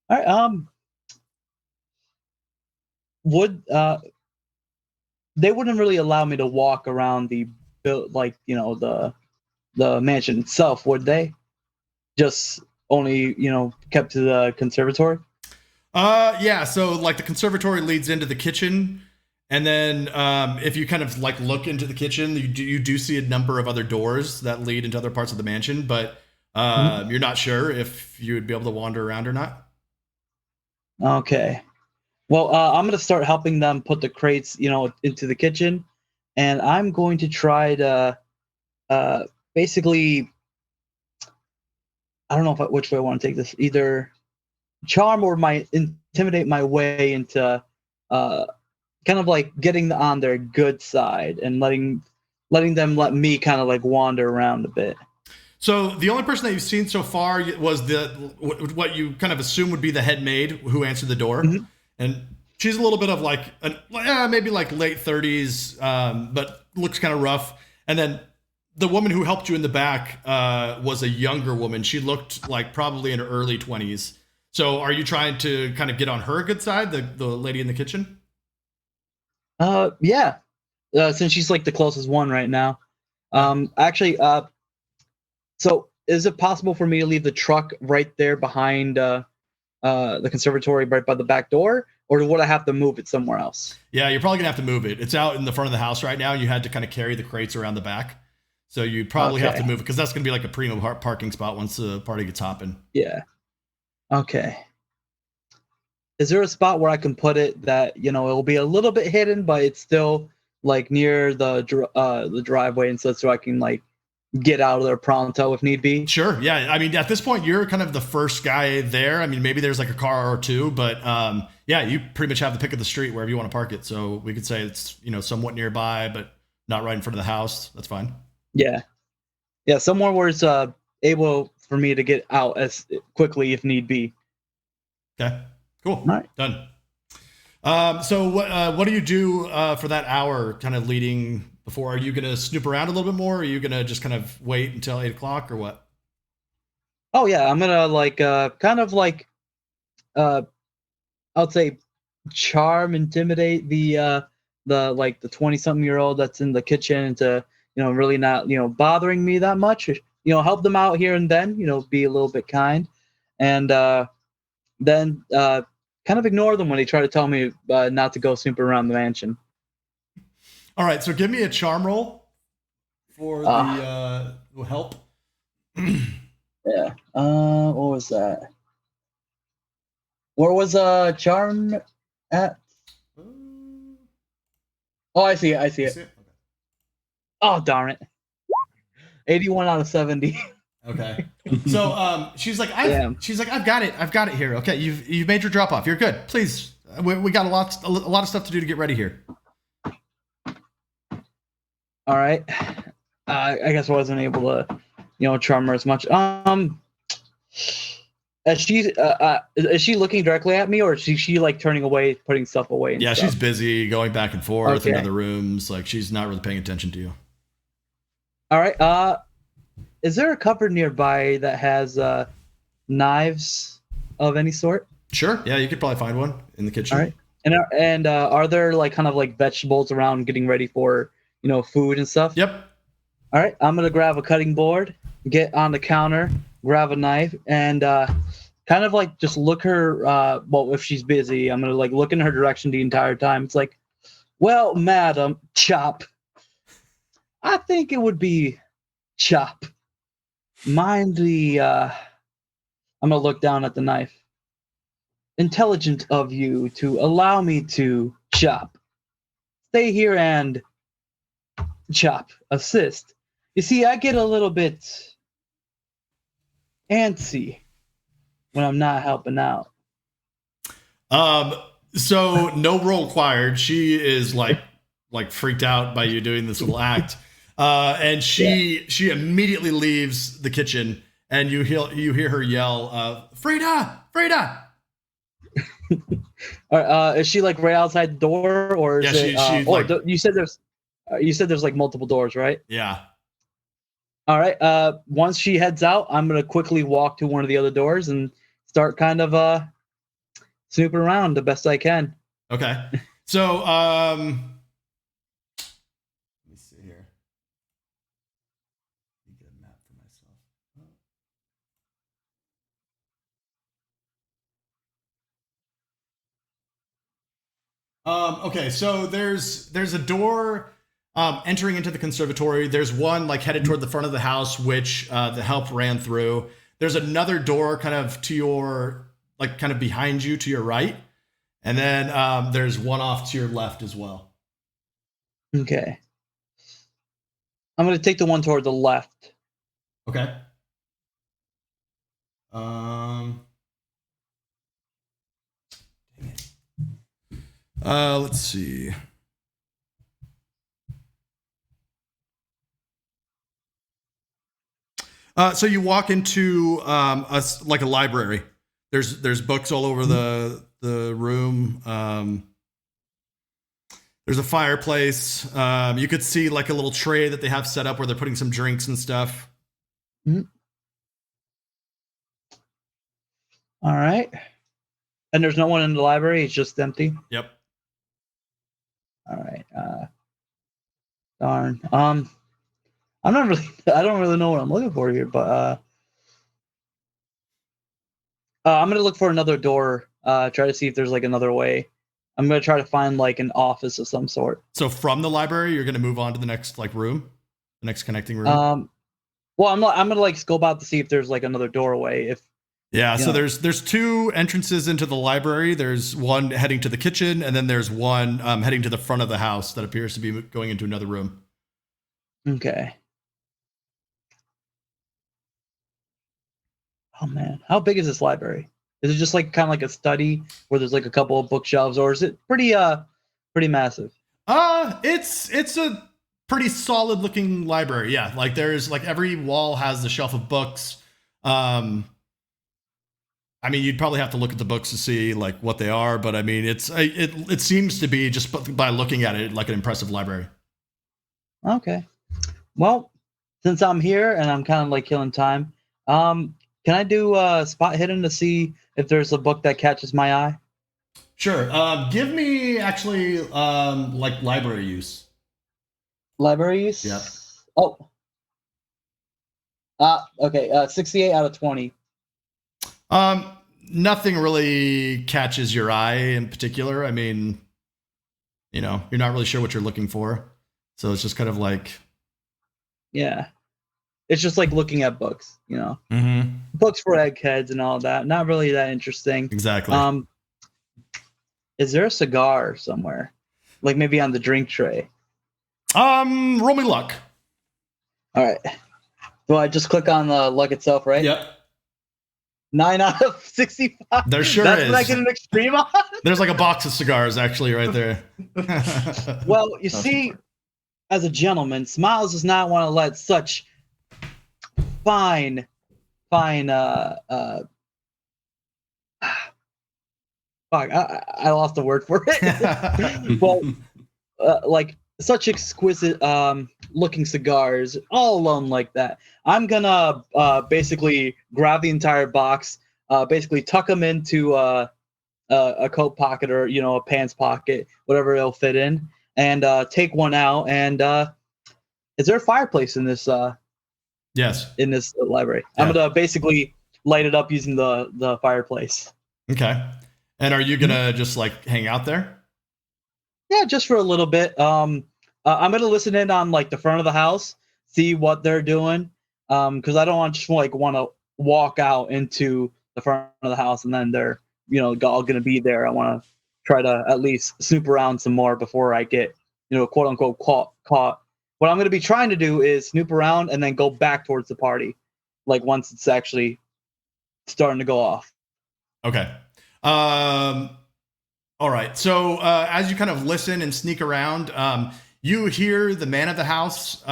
All right. Would they wouldn't really allow me to walk around the the mansion itself, would they? Just only kept to the conservatory. Yeah. So like the conservatory leads into the kitchen, and then if you kind of like look into the kitchen, you do see a number of other doors that lead into other parts of the mansion, but you're not sure if you would be able to wander around or not. Okay. Well, I'm going to start helping them put the crates, into the kitchen, and I'm going to try to basically, I don't know which way I want to take this, either charm or intimidate my way into kind of like getting on their good side and letting them let me kind of like wander around a bit. So the only person that you've seen so far was what you kind of assume would be the head maid who answered the door, Mhm. and she's a little bit of like maybe like late 30s, but looks kind of rough. And then the woman who helped you in the back was a younger woman. She looked like probably in her early 20s. So are you trying to kind of get on her good side, the lady in the kitchen? Yeah. Since she's like the closest one right now. Actually, so is it possible for me to leave the truck right there behind the conservatory, right by the back door, or would I have to move it somewhere else? Yeah, you're probably gonna have to move it. It's out in the front of the house right now. You had to kind of carry the crates around the back, so you probably have to move it because that's gonna be like a premium parking spot once the party gets hopping. Yeah. Okay. Is there a spot where I can put it that it'll be a little bit hidden, but it's still like near the driveway and so I can like get out of there pronto if need be? Sure. Yeah. I mean, at this point, you're kind of the first guy there. I mean, maybe there's like a car or two, but yeah, you pretty much have the pick of the street wherever you want to park it. So we could say it's somewhat nearby, but not right in front of the house. That's fine. Yeah. Yeah. Somewhere where it's able for me to get out as quickly if need be. Okay. Cool. All right. Done. So what do you do for that hour kind of leading before? Are you going to snoop around a little bit more? Or are you going to just kind of wait until 8 o'clock or what? Oh yeah. I'm going to like kind of like I would say charm, intimidate the 20-something-year-old that's in the kitchen into really not bothering me that much. Help them out here and then. Be a little bit kind, and then kind of ignore them when they try to tell me not to go snooping around the mansion. All right, so give me a charm roll for the help. Yeah. What was that? Where was charm at? Oh, I see it. Okay. Oh, darn it. 81 out of 70. Okay. So she's like, I've got it here. Okay, you've made your drop off. You're good. Please, we got a lot of stuff to do to get ready here. All right. I guess I wasn't able to, charm her as much. Is she looking directly at me, or is she like turning away, putting stuff away? And Yeah, stuff? she's busy going back and forth Okay. into the rooms. Like she's not really paying attention to you. All right. Is there a cupboard nearby that has knives of any sort? Sure. Yeah, you could probably find one in the kitchen. All right. And are there like kind of like vegetables around getting ready for food and stuff? Yep. All right. I'm gonna grab a cutting board, get on the counter, grab a knife, and kind of like just look her. Well, if she's busy, I'm gonna like look in her direction the entire time. It's like, well, madam, chop. I think it would be chop. Mind the. I'm gonna look down at the knife. Intelligent of you to allow me to chop. Stay here and chop. Assist. You see, I get a little bit antsy when I'm not helping out. So no roll required. She is like freaked out by you doing this little act. And she immediately leaves the kitchen, and you hear her yell, "Frida! Frida!" Is she like right outside the door, or is she's like, you said there's like multiple doors, right? yeah. All right. Once she heads out, I'm gonna quickly walk to one of the other doors and start kind of snooping around the best I can. Okay. So let me see here. Let me get a map for myself. Okay, so there's a door entering into the conservatory. There's one like headed toward the front of the house, which the help ran through. There's another door kind of to your kind of behind you to your right, and then there's one off to your left as well. Okay. I'm gonna take the one toward the left. Okay. Dang it. Let's see. So you walk into like a library. There's books all over the room. There's a fireplace. You could see like a little tray that they have set up where they're putting some drinks and stuff. Mhm. All right. And there's no one in the library. It's just empty. Yep. All right. Darn. I'm not really. I don't really know what I'm looking for here, but I'm gonna look for another door. Try to see if there's like another way. I'm gonna try to find like an office of some sort. So from the library, you're gonna move on to the next like room, the next connecting room. Well, I'm gonna like scope out to see if there's like another doorway. If Yeah, so know. there's two entrances into the library. There's one heading to the kitchen, and then there's one heading to the front of the house that appears to be going into another room. Okay. Oh man, how big is this library? Is it just like kind of like a study where there's like a couple of bookshelves, or is it pretty massive? It's a pretty solid looking library. Yeah, like there's like every wall has the shelf of books. I mean, you'd probably have to look at the books to see like what they are, but I mean, it seems to be just by looking at it like an impressive library. Okay. Well, since I'm here and I'm kind of like killing time, can I do spot hidden to see if there's a book that catches my eye? Sure. Give me actually like library use. Library use? Yeah. Oh. Okay. 68 out of 20. Nothing really catches your eye in particular. I mean, you know, you're not really sure what you're looking for. So it's just kind of like, Yeah. It's just like looking at books, you know. mm-hmm. Books for eggheads and all that. Not really that interesting. Exactly. Is there a cigar somewhere? Like maybe on the drink tray. Roll me luck. All right. Do I just click on the luck itself, right? Yep. 9 out of 65. There sure That's is. when I get an extreme on. There's like a box of cigars actually right there. Well, you see, as a gentleman, Smiles does not want to let such fine fuck, I lost the word for it. Well, like such exquisite looking cigars all alone like that. I'm gonna basically grab the entire box, basically tuck them into a coat pocket or a pants pocket, whatever it'll fit in, and take one out. And is there a fireplace in this Yes. in this library? Yeah. I'm gonna basically light it up using the fireplace. Okay. And are you gonna just like hang out there? Yeah, just for a little bit. I'm gonna listen in on like the front of the house, see what they're doing, because I don't want to walk out into the front of the house and then they're all gonna be there. I want to try to at least snoop around some more before I get quote unquote caught. What I'm gonna be trying to do is snoop around and then go back towards the party, like once it's actually starting to go off. Okay. All right. So as you kind of listen and sneak around, you hear the man of the house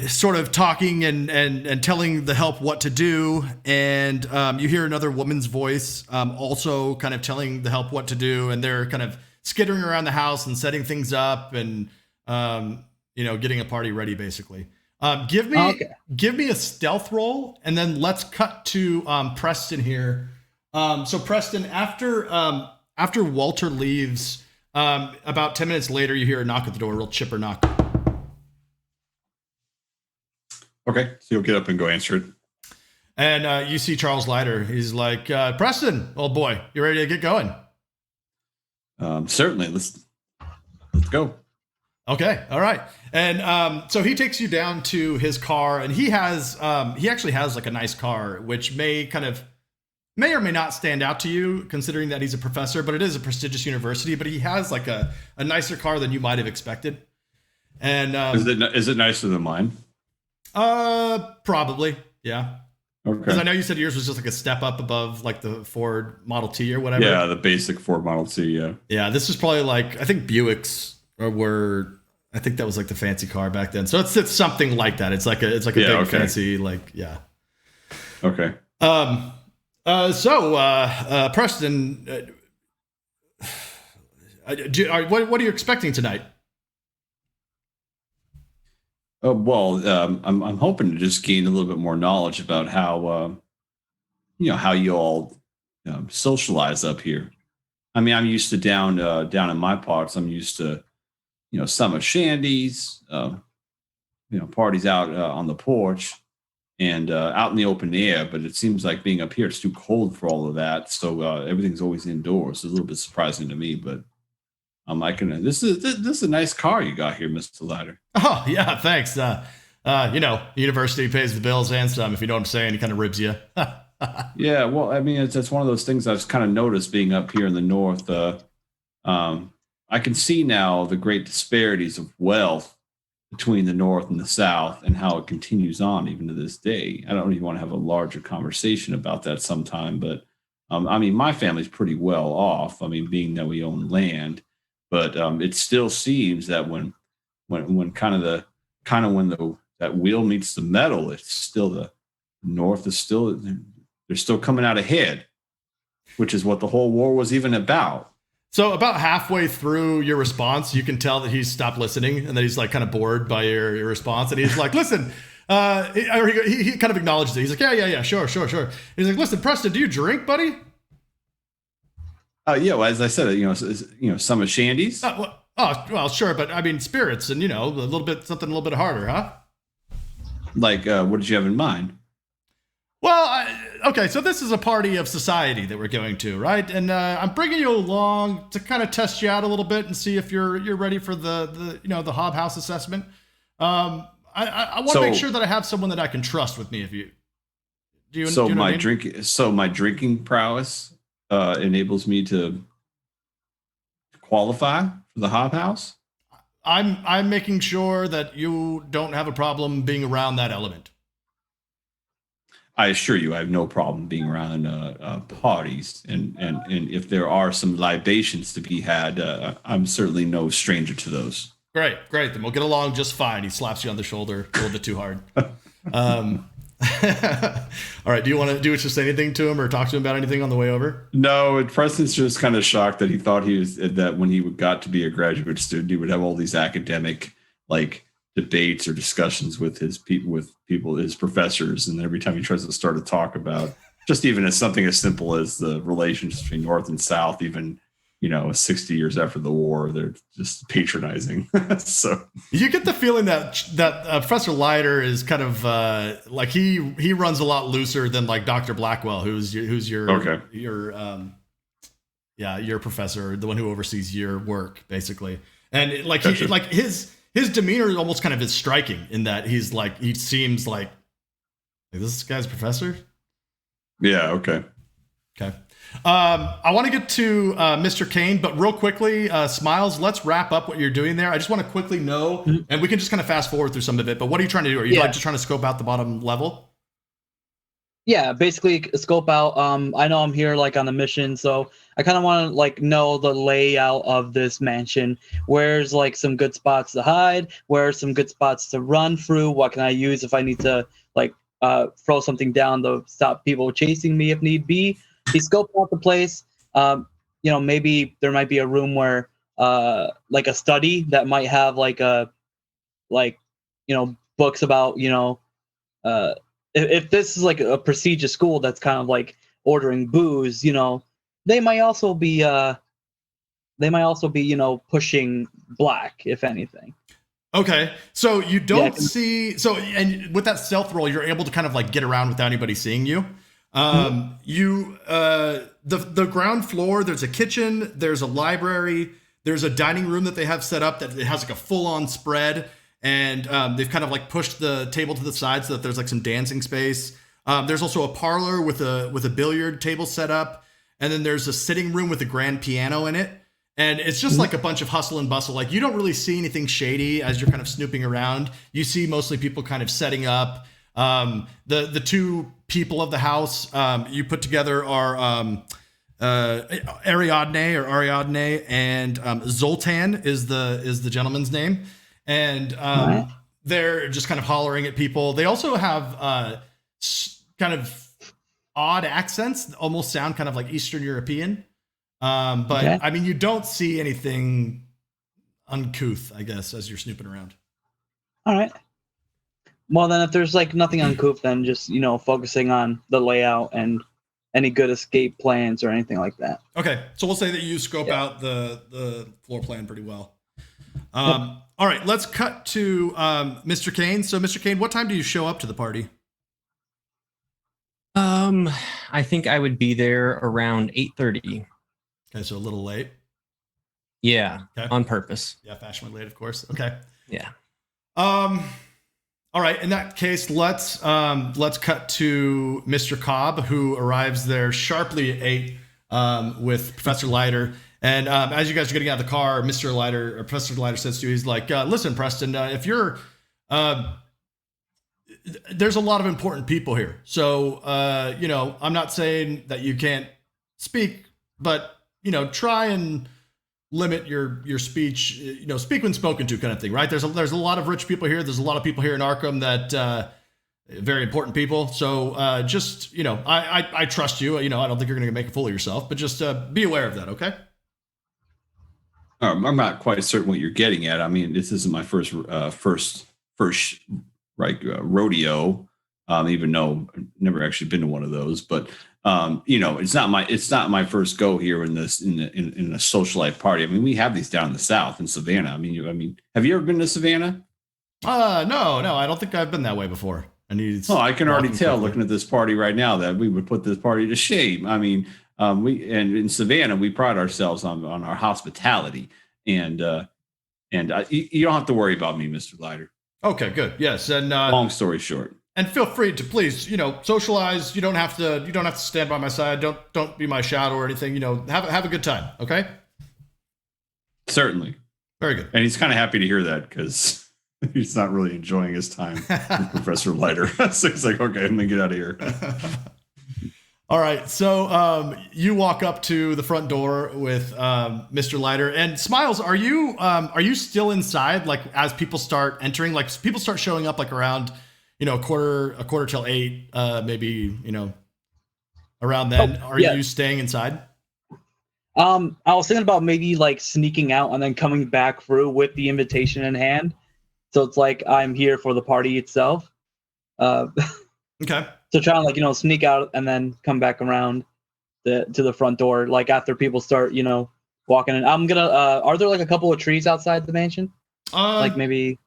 sort of talking and telling the help what to do. And you hear another woman's voice also kind of telling the help what to do. And they're kind of skittering around the house and setting things up and, getting a party ready, basically. Give me a stealth roll, and then let's cut to Preston here. So Preston, after Walter leaves, about 10 minutes later, you hear a knock at the door, a real chipper knock. Okay, so you'll get up and go answer it. And you see Charles Leiter. He's like, Preston, old boy, you ready to get going? Certainly. Let's go. Okay, all right. And so he takes you down to his car, and he actually has like a nice car, which may or may not stand out to you considering that he's a professor, but it is a prestigious university. But he has like a nicer car than you might have expected. And is it nicer than mine? Probably, yeah. Because I Okay. know you said yours was just like a step up above like the Ford Model T or whatever. Yeah, the basic Ford Model T. Yeah. Yeah, this is probably like I think Buicks were. I think that was like the fancy car back then. So it's something like that. It's like a Yeah, big okay. fancy like yeah. Okay. Preston, what are you expecting tonight? Well, I'm hoping to just gain a little bit more knowledge about how how you all socialize up here. I mean, I'm used to down in my parts. I'm used to summer shandies, parties out on the porch and out in the open air. But it seems like being up here, it's too cold for all of that. So everything's always indoors. It's a little bit surprising to me, but I can. This is a nice car you got here, Mr. Leiter. Oh yeah, thanks. University pays the bills and some. If you know what I'm saying, he kind of ribs you. Yeah, well, I mean, it's one of those things I've kind of noticed being up here in the north. I can see now the great disparities of wealth between the north and the south, and how it continues on even to this day. I don't even want to have a larger conversation about that sometime, but I mean, my family's pretty well off. I mean, being that we own land, but it still seems that when that wheel meets the metal, it's still the north is still they're still coming out ahead, which is what the whole war was even about. So about halfway through your response, you can tell that he's stopped listening and that he's like kind of bored by your response. And he's like, listen, he kind of acknowledges it. He's like, yeah, sure. He's like, listen, Preston, do you drink, buddy? Yeah, well, as I said, some of shandies. Well, sure. But I mean, spirits and, something a little bit harder, huh? Like, what did you have in mind? Well, okay, so this is a party of society that we're going to, right? And I'm bringing you along to kind of test you out a little bit and see if you're ready for the Hob House assessment. I want to make sure that I have someone that I can trust with me. If you do, you know my what I mean? my drinking prowess enables me to qualify for the Hob House. I'm making sure that you don't have a problem being around that element. I assure you, I have no problem being around parties, and if there are some libations to be had, I'm certainly no stranger to those. Great. Then we'll get along just fine. He slaps you on the shoulder a little bit too hard. All right. Do you want to say anything to him or talk to him about anything on the way over? No, Preston's just kind of shocked that he thought that when he got to be a graduate student, he would have all these academic debates or discussions with his professors, and every time he tries to start a talk about just even as something as simple as the relations between North and South, even 60 years after the war, they're just patronizing. So you get the feeling that Professor Leiter is kind of like he runs a lot looser than like Dr. Blackwell, who's your okay. your professor, the one who oversees your work basically, and like Gotcha. His demeanor almost kind of is striking in that he seems like this guy's professor. Yeah. Okay. I want to get to Mr. Kane, but real quickly, Smiles, let's wrap up what you're doing there. I just want to quickly know, and we can just kind of fast forward through some of it, but what are you trying to do? Are you just trying to scope out the bottom level? Yeah, basically scope out. I know I'm here on a mission, so I kind of want to know the layout of this mansion. Where's some good spots to hide? Where are some good spots to run through? What can I use if I need to throw something down to stop people chasing me if need be? He scoped out the place. Maybe there might be a room where a study that might have books about if this is a prestigious school that's kind of ordering booze, they might also be pushing black, if anything. Okay, so you don't see and with that stealth roll, you're able to kind of get around without anybody seeing you. The ground floor, there's a kitchen, there's a library, there's a dining room that they have set up that it has a full-on spread. And they've kind of pushed the table to the side so that there's some dancing space. There's also a parlor with a billiard table set up, and then there's a sitting room with a grand piano in it. And it's just a bunch of hustle and bustle. You don't really see anything shady as you're kind of snooping around. You see mostly people kind of setting up. The two people of the house you put together are Ariadne, and Zoltan is the gentleman's name, and they're just kind of hollering at people. They also have kind of odd accents, almost sound kind of like Eastern European. But Okay. I mean, you don't see anything uncouth, I guess, as you're snooping around. All right. Well, then if there's like nothing uncouth, then just focusing on the layout and any good escape plans or anything like that. Okay, so we'll say that you scope out the floor plan pretty well. All right, let's cut to Mr. Kane. So, Mr. Kane, what time do you show up to the party? I think I would be there around 8:30. Okay, so a little late. Yeah, Okay. on purpose. Yeah, fashionably late, of course. Okay. Yeah. All right. In that case, let's cut to Mr. Cobb, who arrives there sharply at 8 with Professor Leiter. And as you guys are getting out of the car, Professor Leiter says to you, he's like, "Listen, Preston, if you're there's a lot of important people here, so I'm not saying that you can't speak, but try and limit your speech, speak when spoken to, kind of thing, right? There's a lot of rich people here. There's a lot of people here in Arkham that very important people. So just I trust you. I don't think you're going to make a fool of yourself, but just be aware of that, okay? I'm not quite certain what you're getting at. I mean, this isn't my first rodeo, even though I've never actually been to one of those. But it's not my first go here in a social life party. I mean, we have these down in the South in Savannah. I mean, have you ever been to Savannah? No, I don't think I've been that way before. I can already tell looking at this party right now that we would put this party to shame. I mean, in Savannah, we pride ourselves on our hospitality, and you don't have to worry about me, Mr. Leiter. Okay, good. Yes, and long story short, and feel free to please, socialize. You don't have to stand by my side. Don't be my shadow or anything. Have a good time. Okay. Certainly. Very good. And he's kind of happy to hear that because he's not really enjoying his time with Professor Leiter. So he's like, okay, I'm gonna get out of here. All right, so you walk up to the front door with Mr. Leiter, and Smiles, are you still inside? Like as people start entering, like people start showing up, like around a quarter till 8, maybe around then. Are you staying inside? I was thinking about maybe like sneaking out and then coming back through with the invitation in hand, so it's like I'm here for the party itself. Okay. So try and sneak out and then come back around to the front door, like after people start walking in. I'm gonna. Are there like a couple of trees outside the mansion? Like maybe.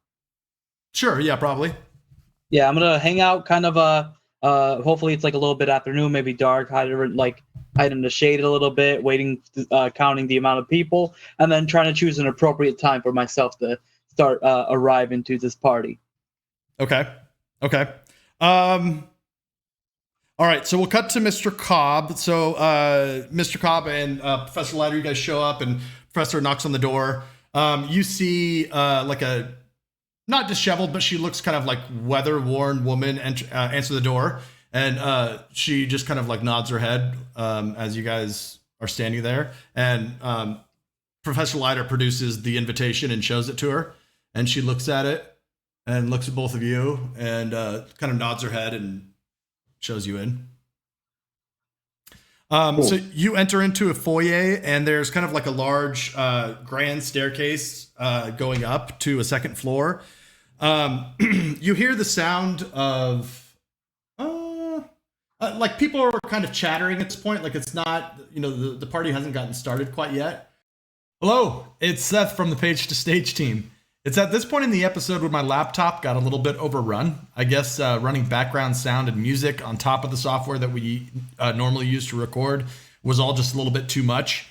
Sure. Yeah. Probably. Yeah, I'm gonna hang out. Kind of. Hopefully it's like a little bit afternoon, maybe dark. Hide in the shade a little bit, waiting, counting the amount of people, and then trying to choose an appropriate time for myself to start arrive into this party. Okay. All right, so we'll cut to Mr. Cobb. So Mr. Cobb and Professor Leiter, you guys show up, and Professor knocks on the door. You see like a not disheveled, but she looks kind of like weather-worn woman answer the door, and she just kind of like nods her head as you guys are standing there. And Professor Leiter produces the invitation and shows it to her, and she looks at it and looks at both of you and kind of nods her head and shows you in. Cool. So you enter into a foyer, and there's kind of like a large grand staircase going up to a second floor. You hear the sound of like people are kind of chattering at this point. Like it's not, the party hasn't gotten started quite yet. Hello, it's Seth from the Page to Stage team. It's at this point in the episode where my laptop got a little bit overrun. I guess running background sound and music on top of the software that we normally use to record was all just a little bit too much.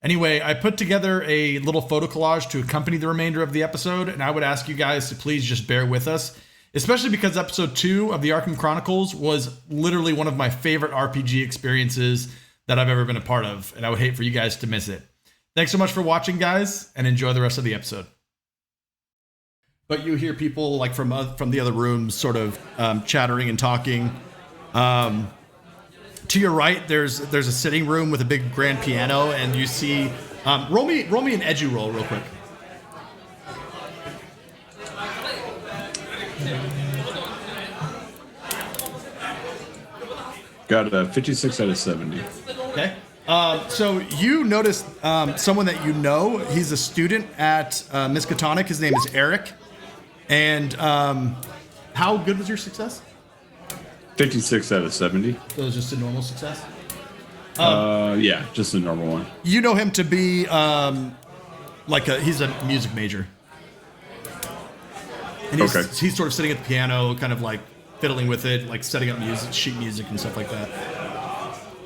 Anyway, I put together a little photo collage to accompany the remainder of the episode, and I would ask you guys to please just bear with us, especially because episode 2 of the Arkham Chronicles was literally one of my favorite RPG experiences that I've ever been a part of, and I would hate for you guys to miss it. Thanks so much for watching, guys, and enjoy the rest of the episode. but you hear people like from the other rooms sort of chattering and talking. To your right, there's a sitting room with a big grand piano, and you see. Roll me an edu roll real quick. Got a 56 out of 70. Okay. So you notice someone that you know. He's a student at Miskatonic. His name is Eric. And how good was your success? 56 out of 70. So it was just a normal success? Yeah, just a normal one. You know him to be he's a music major. And he's sort of sitting at the piano, kind of like fiddling with it, like setting up music, sheet music and stuff like that.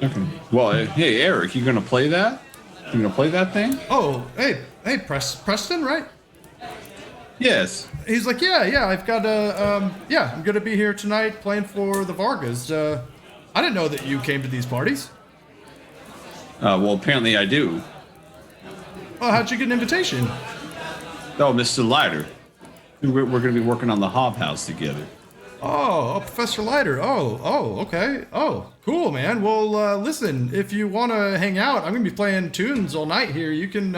Okay. Well, hey, Eric, you gonna play that? You gonna play that thing? Oh, hey, Preston, right? Yes. He's like, yeah, I've got I'm gonna be here tonight playing for the Vargas. I didn't know that you came to these parties. Well, apparently I do. Oh, how'd you get an invitation? Oh, Mr. Leiter. We're gonna be working on the Hob House together. Oh, Professor Leiter. Oh, okay. Oh, cool, man. Well, listen, if you want to hang out, I'm going to be playing tunes all night here. You can,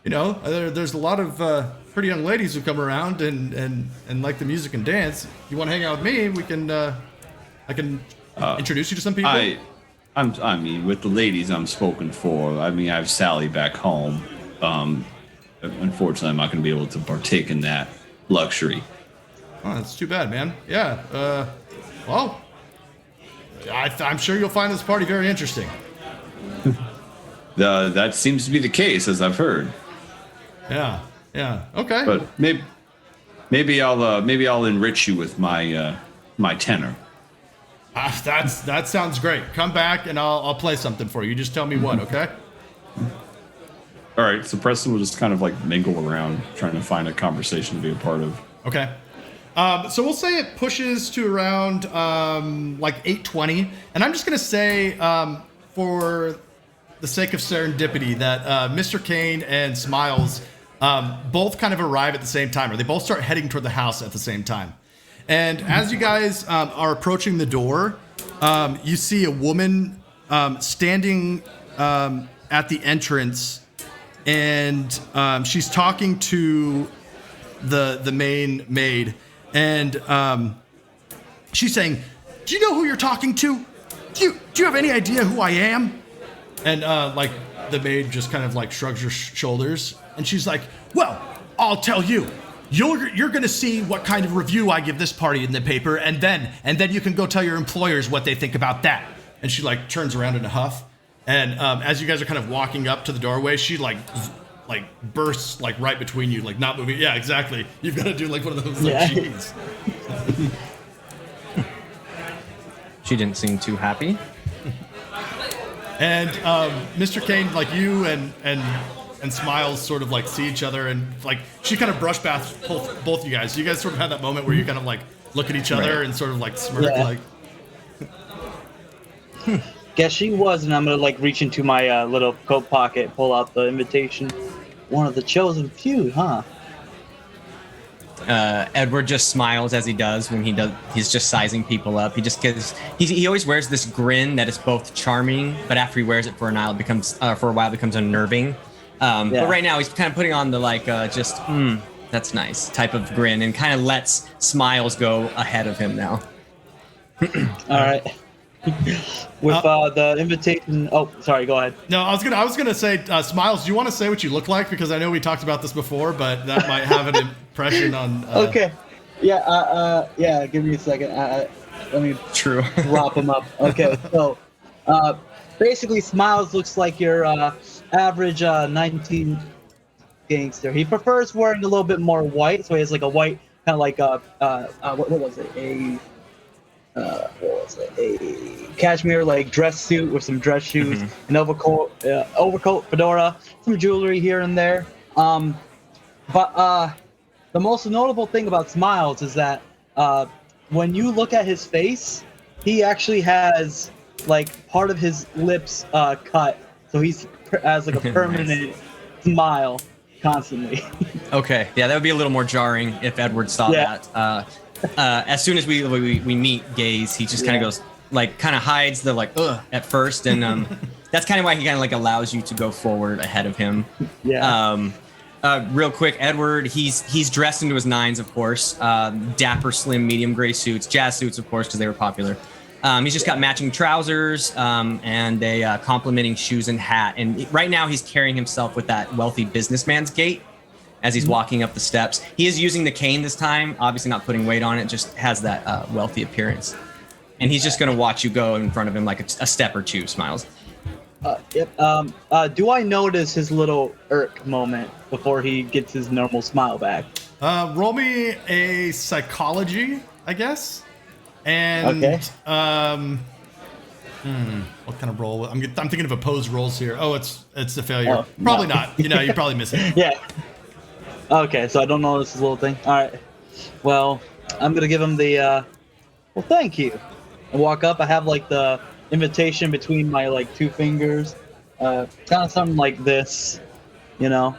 there's a lot of pretty young ladies who come around and like the music and dance. If you want to hang out with me, we can, I can introduce you to some people. I mean, with the ladies I'm spoken for, I mean, I have Sally back home. Unfortunately, I'm not going to be able to partake in that luxury. Oh, that's too bad, man. Yeah. Well, I'm sure you'll find this party very interesting. That seems to be the case, as I've heard. Yeah. Okay. But maybe I'll enrich you with my tenor. That sounds great. Come back and I'll play something for you. You just tell me what, okay? All right. So Preston will just kind of like mingle around, trying to find a conversation to be a part of. Okay. So we'll say it pushes to around like 8:20, and I'm just gonna say, for the sake of serendipity, that Mr. Kane and Smiles both kind of arrive at the same time, or they both start heading toward the house at the same time. And as you guys are approaching the door, you see a woman standing at the entrance, and she's talking to the main maid. And she's saying, "Do you know who you're talking to? Do you have any idea who I am?" And like the maid just kind of like shrugs her shoulders, and she's like, "Well, I'll tell you. You're gonna see what kind of review I give this party in the paper, and then you can go tell your employers what they think about that." And she like turns around in a huff, and as you guys are kind of walking up to the doorway, she like bursts like right between you, like not moving. Yeah, exactly. You've got to do like one of those like cheese. She didn't seem too happy. And Mr. Kane, like you and Smiles sort of like see each other, and like she kind of brush past both you guys. You guys sort of had that moment where you kind of like look at each other and sort of like smirk, like. Guess she was, and I'm gonna like reach into my little coat pocket, pull out the invitation. One of the chosen few, huh? Edward just smiles as he does when he's just sizing people up. He just gives he always wears this grin that is both charming, but after he wears it for a while it becomes unnerving. But right now he's kind of putting on the like that's nice type of grin, and kind of lets Smiles go ahead of him now. All right. With the invitation. Oh, sorry. Go ahead. No, I was gonna say, Smiles. Do you want to say what you look like? Because I know we talked about this before, but that might have an impression on. Okay. Yeah. Yeah. Give me a second. Let me drop them up. Okay. So, basically, Smiles looks like your average 19 gangster. He prefers wearing a little bit more white, so he has like a white kind of like what was it? A cashmere like dress suit with some dress shoes, an overcoat, fedora, some jewelry here and there. But the most notable thing about Smiles is that when you look at his face, he actually has like part of his lips cut, so he's has like a permanent smile. constantly. Okay, yeah, that would be a little more jarring if Edward saw Yeah. that. As soon as we meet Gaze, he just kind of goes kind of hides the ugh at first, and that's kind of why he kind of allows you to go forward ahead of him. Yeah. Real quick, Edward, he's dressed into his nines, of course. Dapper, slim, medium gray suits, jazz suits, of course, because they were popular. He's just got matching trousers and a complementing shoes and hat. And right now he's carrying himself with that wealthy businessman's gait as he's walking up the steps. He is using the cane this time, obviously not putting weight on it, just has that wealthy appearance. And he's just going to watch you go in front of him like a step or two, Smiles. Yep. Do I notice his little irk moment before he gets his normal smile back? Roll me a psychology, I guess. And Okay. what kind of roll? I'm thinking of opposed rolls here. Oh, it's a failure. Oh, Probably no. not. You probably miss it. Yeah. Okay, so I don't notice his little thing. All right. Well, I'm gonna give him the. Well, thank you. I walk up. I have the invitation between my two fingers, kind of something like this. I'm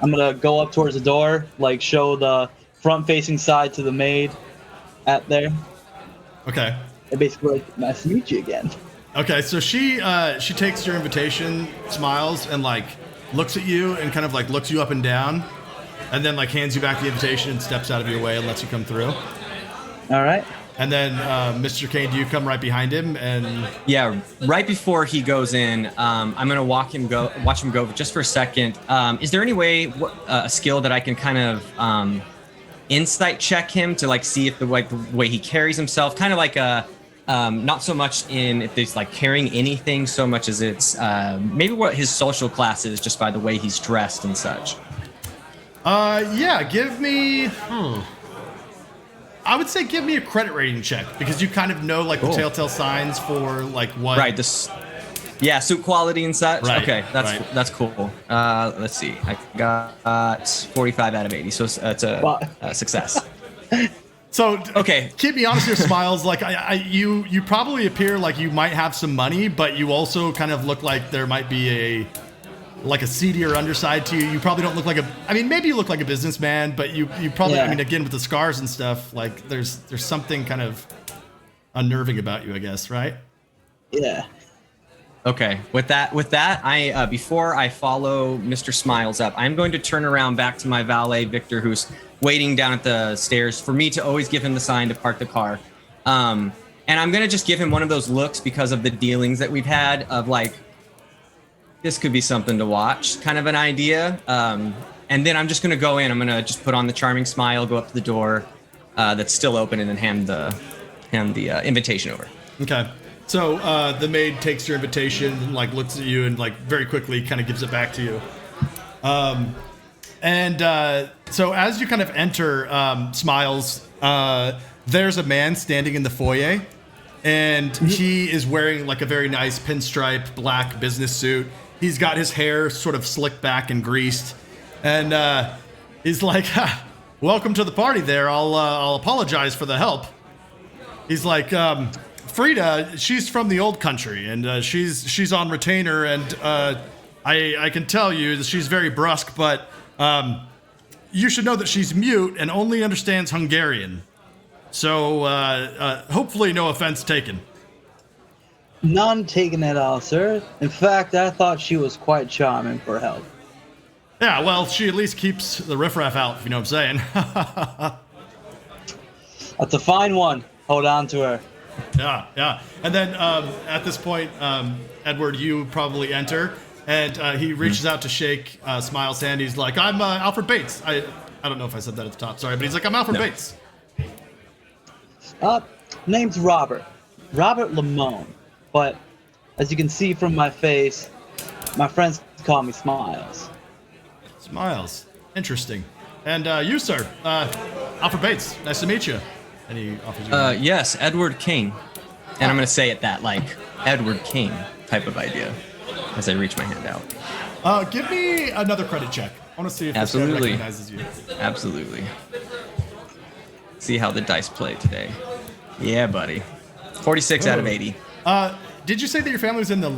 gonna go up towards the door, show the front-facing side to the maid, at there. Okay. And basically, nice to meet you again. Okay, so she takes your invitation, smiles, and looks at you and kind of looks you up and down, and then hands you back the invitation and steps out of your way and lets you come through. All right. And then Mr. Kane, do you come right behind him? And Yeah, right before he goes in, I'm gonna watch him go just for a second. Is there any way, a skill that I can kind of insight check him to see if the way he carries himself, kind of not so much in if there's carrying anything so much as it's maybe what his social class is just by the way he's dressed and such. Yeah, give me. I would say give me a credit rating check because you kind of know Cool. the telltale signs for what. Right. Yeah, suit quality and such. Right, Okay, right. that's cool. Let's see. I got 45 out of 80, so it's a success. So Okay. keep me honest here, Smiles. You probably appear like you might have some money, but you also kind of look like there might be a seedier underside to you. You probably don't look maybe you look like a businessman, but you probably, Yeah. again, with the scars and stuff, there's something kind of unnerving about you, I guess, right? Yeah. Okay. With that, I before I follow Mr. Smiles up, I'm going to turn around back to my valet Victor, who's waiting down at the stairs for me to always give him the sign to park the car. And I'm going to just give him one of those looks because of the dealings that we've had of this could be something to watch, kind of an idea. And then I'm just going to go in. I'm going to just put on the charming smile, go up to the door that's still open, and then hand the invitation over. Okay. So the maid takes your invitation and looks at you and very quickly kind of gives it back to you. So as you kind of enter Smiles, there's a man standing in the foyer, and he is wearing a very nice pinstripe black business suit. He's got his hair sort of slicked back and greased, and he's like, "Welcome to the party there. I'll apologize for the help." He's like, Frida, she's from the old country, and she's on retainer, and I can tell you that she's very brusque, but you should know that she's mute and only understands Hungarian. So hopefully no offense taken. None taken at all, sir. In fact, I thought she was quite charming for help. Yeah, well, she at least keeps the riffraff out, if you know what I'm saying. That's a fine one. Hold on to her. Yeah. And then at this point, Edward, you probably enter, and he reaches out to shake Smiles' hand. He's like, I'm Alfred Bates. I don't know if I said that at the top, sorry, but he's like, I'm Alfred Bates. Name's Robert Lamone. But as you can see from my face, my friends call me Smiles. Smiles. Interesting. And you, sir, Alfred Bates. Nice to meet you. And he offers you a hand. Yes, Edward King. And I'm going to say it that Edward King type of idea as I reach my hand out. Give me another credit check. I want to see if this guy Absolutely. recognizes you. Absolutely. See how the dice play today. Yeah, buddy. 46 out of 80. Did you say that your family was in the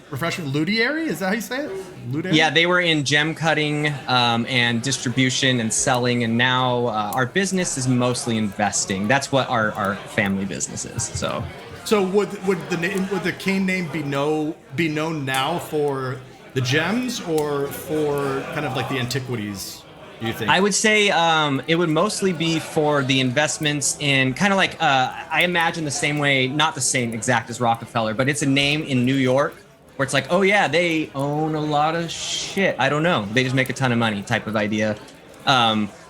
refresh me, Ludiary? Is that how you say it? Ludiary? Yeah, they were in gem cutting and distribution and selling, and now our business is mostly investing. That's what our family business is. So would the Kane name be known now for the gems or for kind of like the antiquities? Do you think? I would say it would mostly be for the investments in kind of like I imagine the same way, not the same exact as Rockefeller, but it's a name in New York where it's like, oh yeah, they own a lot of shit. I don't know, they just make a ton of money type of idea.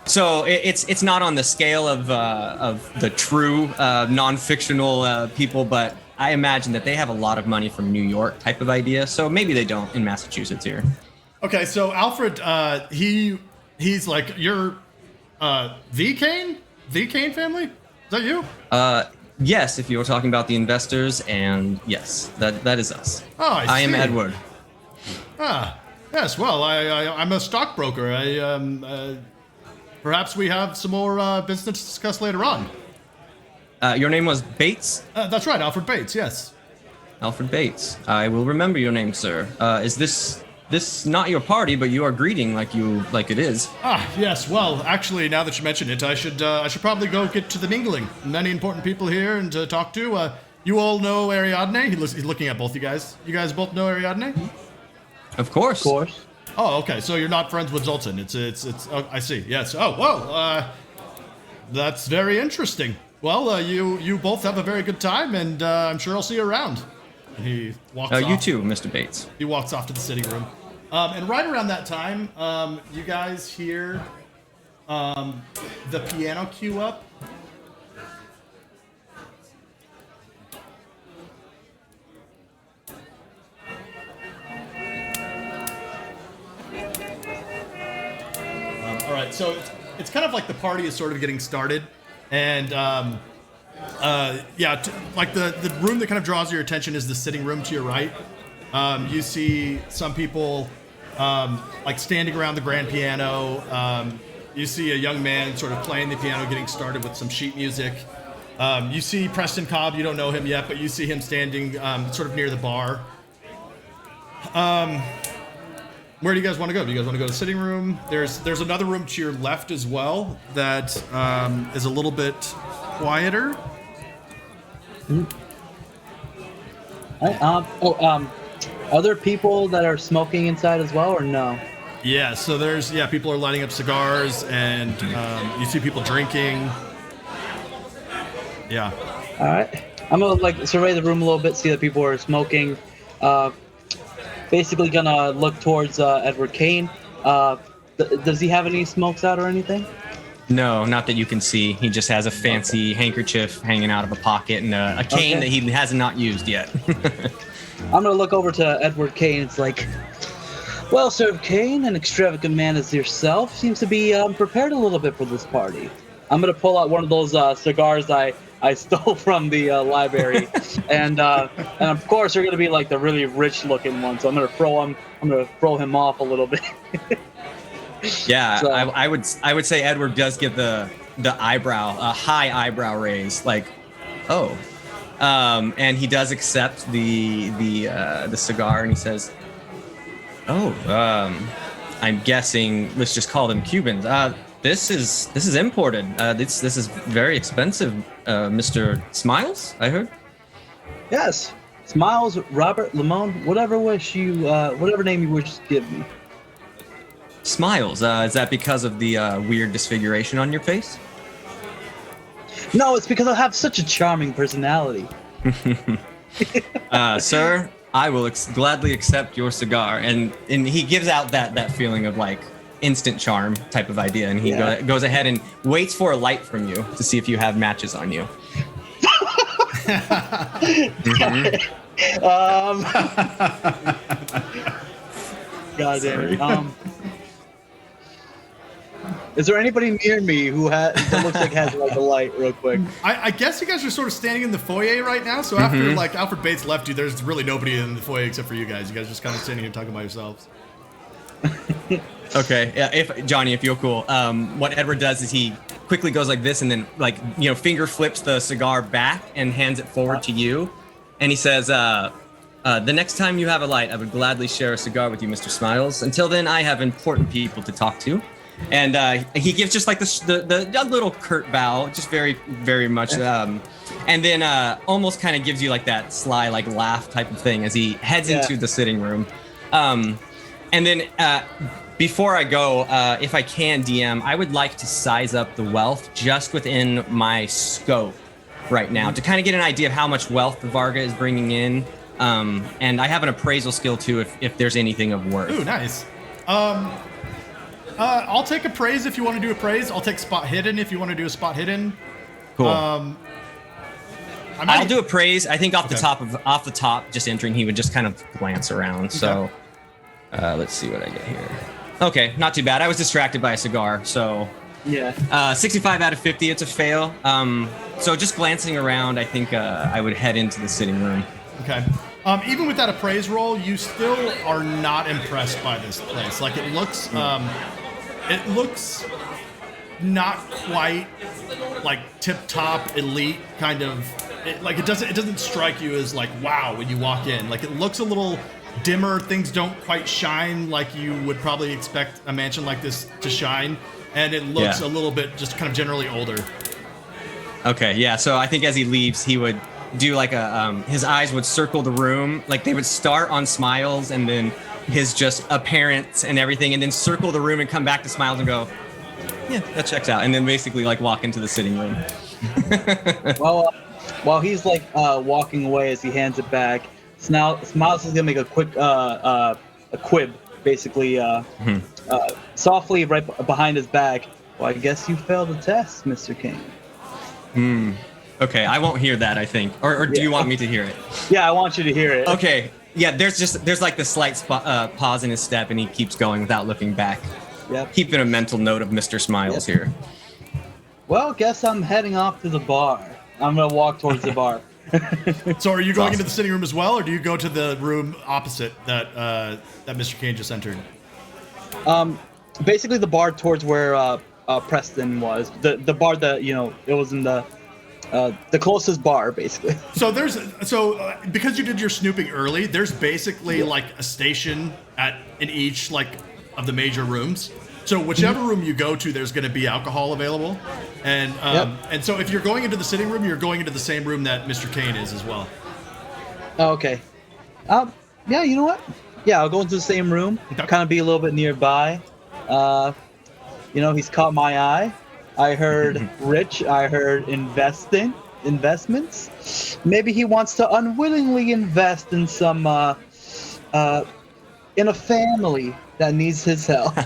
So it's not on the scale of the true non-fictional people, but I imagine that they have a lot of money from New York type of idea. So maybe they don't in Massachusetts here. Okay, so Alfred, he's like, you're the Kane family? Is that you? Yes, if you were talking about the investors, and yes, that is us. Oh, I am see. Edward. Ah, yes. Well, I'm a stockbroker. Perhaps we have some more business to discuss later on. Your name was Bates? That's right, Alfred Bates. Yes. Alfred Bates. I will remember your name, sir. Is this not your party, but you are greeting like it is? Ah, yes. Well, actually, now that you mention it, I should probably go get to the mingling. Many important people here and to talk to. You all know Ariadne? He's looking at both you guys. You guys both know Ariadne? Of course. Of course. Oh, okay. So you're not friends with Zoltan. It's. Oh, I see. Yes. Oh, well. That's very interesting. Well, you both have a very good time, and I'm sure I'll see you around. And he walks off. You too, Mr. Bates. He walks off to the sitting room. And right around that time, you guys hear the piano cue up. All right, so it's kind of like the party is sort of getting started. And like the room that kind of draws your attention is the sitting room to your right. You see some people like standing around the grand piano. You see a young man sort of playing the piano, getting started with some sheet music. You see Preston Cobb. You don't know him yet, but you see him standing sort of near the bar. Where do you guys want to go? Do you guys want to go to the sitting room? There's another room to your left as well that is a little bit quieter. Are there people that are smoking inside as well, or no? Yeah, so people are lighting up cigars, and you see people drinking. Yeah. All right. I'm gonna survey the room a little bit, see that people are smoking. Basically gonna look towards Edward Kane. Does he have any smokes out or anything? No, not that you can see. He just has a fancy handkerchief hanging out of a pocket and a cane that he has not used yet. I'm gonna look over to Edward Kane. It's like, well, Sir Kane, an extravagant man as yourself, seems to be prepared a little bit for this party. I'm gonna pull out one of those cigars I stole from the library, and of course they're gonna be like the really rich-looking ones. So I'm gonna throw him off a little bit. Yeah, So- I would say Edward does give the eyebrow a high eyebrow raise, like, oh, and he does accept the cigar, and he says, oh, I'm guessing let's just call them Cubans. This is imported. This is very expensive, Mr. Smiles, I heard. Yes, Smiles, Robert, Lamone, whatever name you wish to give me. Smiles. Is that because of the weird disfiguration on your face? No, it's because I have such a charming personality. Sir, I will gladly accept your cigar. And he gives out that feeling of like instant charm type of idea. And he goes ahead and waits for a light from you to see if you have matches on you. God damn it. Is there anybody near me that looks like has like a light real quick? I guess you guys are sort of standing in the foyer right now. So after like Alfred Bates left you, there's really nobody in the foyer except for you guys. You guys are just kind of standing here talking by yourselves. Okay, yeah. If you're cool, what Edward does is he quickly goes like this and then finger flips the cigar back and hands it forward to you, and he says, The next time you have a light, I would gladly share a cigar with you, Mr. Smiles. Until then, I have important people to talk to. And he gives just like the little curt bow, just very, very much. And then almost kind of gives you like that sly, like laugh type of thing as he heads into the sitting room. And then before I go, if I can, DM, I would like to size up the wealth just within my scope right now to kind of get an idea of how much wealth the Varga is bringing in. And I have an appraisal skill too if there's anything of worth. Ooh, nice. I'll take appraise if you want to do appraise. I'll take spot hidden if you want to do a spot hidden. Cool. I'll do appraise. I think off the top, just entering, he would just kind of glance around. So let's see what I get here. Okay, not too bad. I was distracted by a cigar, so 65 out of 50. It's a fail. So just glancing around, I think I would head into the sitting room. Okay. Even with that appraise roll, you still are not impressed by this place. Like it looks not quite like tip-top elite kind of. It doesn't strike you as like wow when you walk in. Like it looks a little dimmer. Things don't quite shine like you would probably expect a mansion like this to shine, and it looks a little bit just kind of generally older. Okay, yeah. So I think as he leaves, he would do like his eyes would circle the room, like they would start on Smiles and then his just appearance and everything, and then circle the room and come back to Smiles and go, yeah, that checks out, and then basically like walk into the sitting room. Well, while he's like walking away as he hands it back, Smiles is gonna make a quick a quib, basically softly right behind his back. Well, I guess you failed the test, Mr. King. Okay, I won't hear that, I think. Or do you want me to hear it? Yeah, I want you to hear it. Okay. Yeah, there's like the slight pause in his step, and he keeps going without looking back. Yep. Keeping a mental note of Mr. Smiles here. Well, guess I'm heading off to the bar. I'm gonna walk towards the bar. So are you going into the sitting room as well, or do you go to the room opposite that Mr. Kane just entered? Basically the bar towards where Preston was. The bar that it was in the closest bar, basically. So because you did your snooping early, there's basically like a station in each like of the major rooms. So whichever room you go to, there's going to be alcohol available, and so if you're going into the sitting room, you're going into the same room that Mr. Kane is as well. Oh, okay. Yeah, you know what? Yeah, I'll go into the same room. Kind of be a little bit nearby. He's caught my eye. I heard rich. I heard investments. Maybe he wants to unwillingly invest in some in a family that needs his help.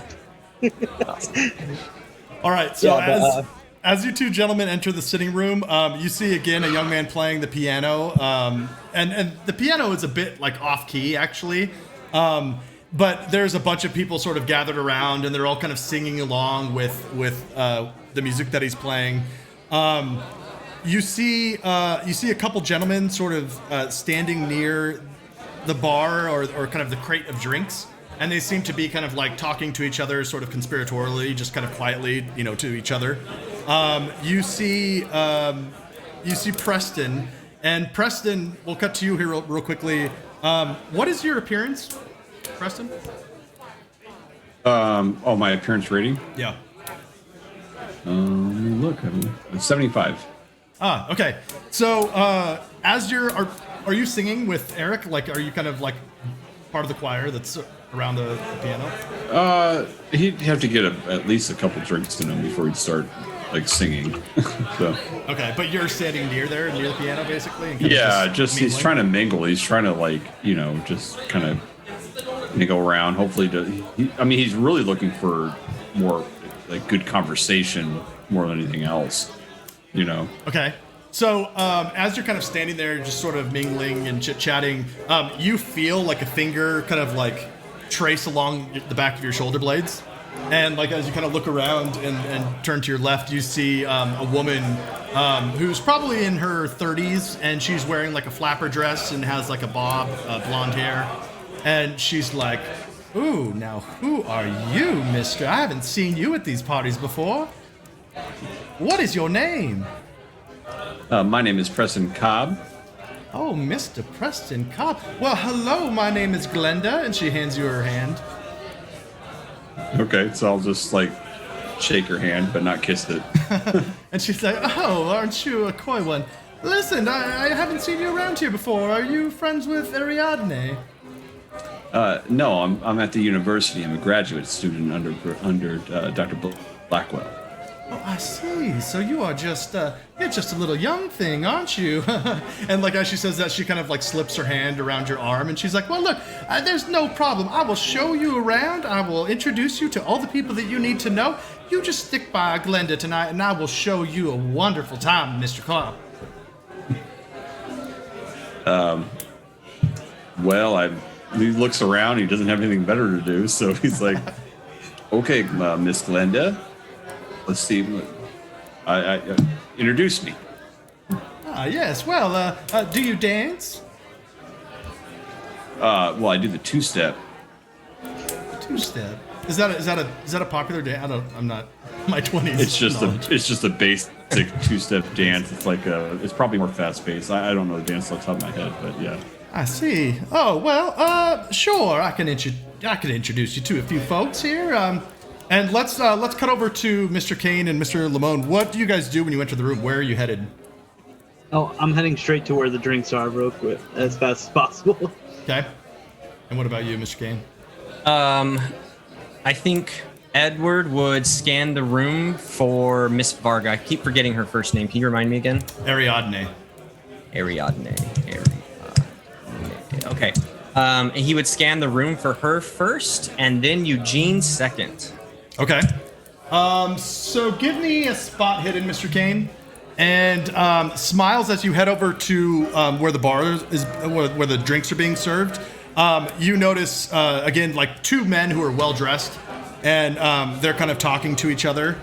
All right. So as you two gentlemen enter the sitting room, you see again a young man playing the piano, and the piano is a bit like off key actually. But there's a bunch of people sort of gathered around, and they're all kind of singing along with the music that he's playing. You see a couple gentlemen sort of standing near the bar or kind of the crate of drinks, and they seem to be kind of like talking to each other, sort of conspiratorially, just kind of quietly, to each other. You see Preston, and Preston, we'll cut to you here real quickly. What is your appearance, Preston? My appearance rating? Yeah. Look, I'm 75. Okay. So, are you singing with Eric? Like, are you kind of like part of the choir that's around the piano? He'd have to get at least a couple drinks in him before he'd start like singing. So. Okay, but you're standing near the piano, basically. And he's trying to mingle. He's trying to just kind of go around. Hopefully, he's really looking for more like good conversation more than anything else. Okay. So as you're kind of standing there, just sort of mingling and chit-chatting, you feel like a finger kind of like trace along the back of your shoulder blades. And like as you kind of look around and turn to your left, you see a woman who's probably in her 30s, and she's wearing like a flapper dress and has like a bob, blonde hair. And she's like, "Ooh, now who are you, mister? I haven't seen you at these parties before. What is your name?" My name is Preston Cobb. Oh, Mr. Preston Cobb. Well, hello, my name is Glenda, and she hands you her hand. Okay, so I'll just like shake her hand, but not kiss it. And she's like, oh, aren't you a coy one? Listen, I haven't seen you around here before. Are you friends with Ariadne? No, I'm at the university. I'm a graduate student under Dr. Blackwell. Oh, I see. So you are just, you're just a little young thing, aren't you? And like as she says that, she kind of like slips her hand around your arm, and she's like, well, look, there's no problem. I will show you around. I will introduce you to all the people that you need to know. You just stick by Glenda tonight, and I will show you a wonderful time, Mr. Cobb. Well, he looks around. He doesn't have anything better to do, so he's like, okay, Miss Glenda. Let's see. I introduce me. Ah, yes. Well, do you dance? Well, I do the two-step. Two-step. Is that a popular dance? I'm not my 20s. It's just a basic two-step dance. It's like it's probably more fast-paced. I don't know the dance off the top of my head, but yeah. I see. Oh well, sure. I can introduce you to a few folks here. And let's cut over to Mr. Kane and Mr. Lamone. What do you guys do when you enter the room? Where are you headed? Oh, I'm heading straight to where the drinks are real quick, as fast as possible. Okay. And what about you, Mr. Kane? I think Edward would scan the room for Miss Varga. I keep forgetting her first name. Can you remind me again? Ariadne. Ariadne. Okay. And he would scan the room for her first, and then Eugene second. Okay. So give me a spot hidden, Mr. Kane, and smiles as you head over to where the bar is, where the drinks are being served. You notice again like two men who are well dressed, and they're kind of talking to each other,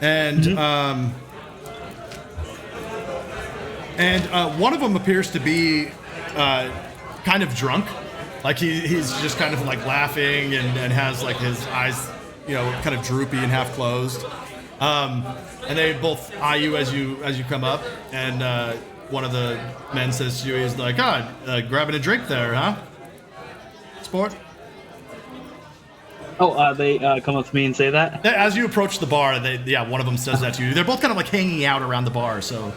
and one of them appears to be kind of drunk. Like he's just kind of like laughing and has like his eyes, kind of droopy and half closed. And they both eye you as you come up. And one of the men says to you, he's like, grabbing a drink there, huh? Sport? Oh, they come up to me and say that? As you approach the bar, one of them says that to you. They're both kind of like hanging out around the bar, so.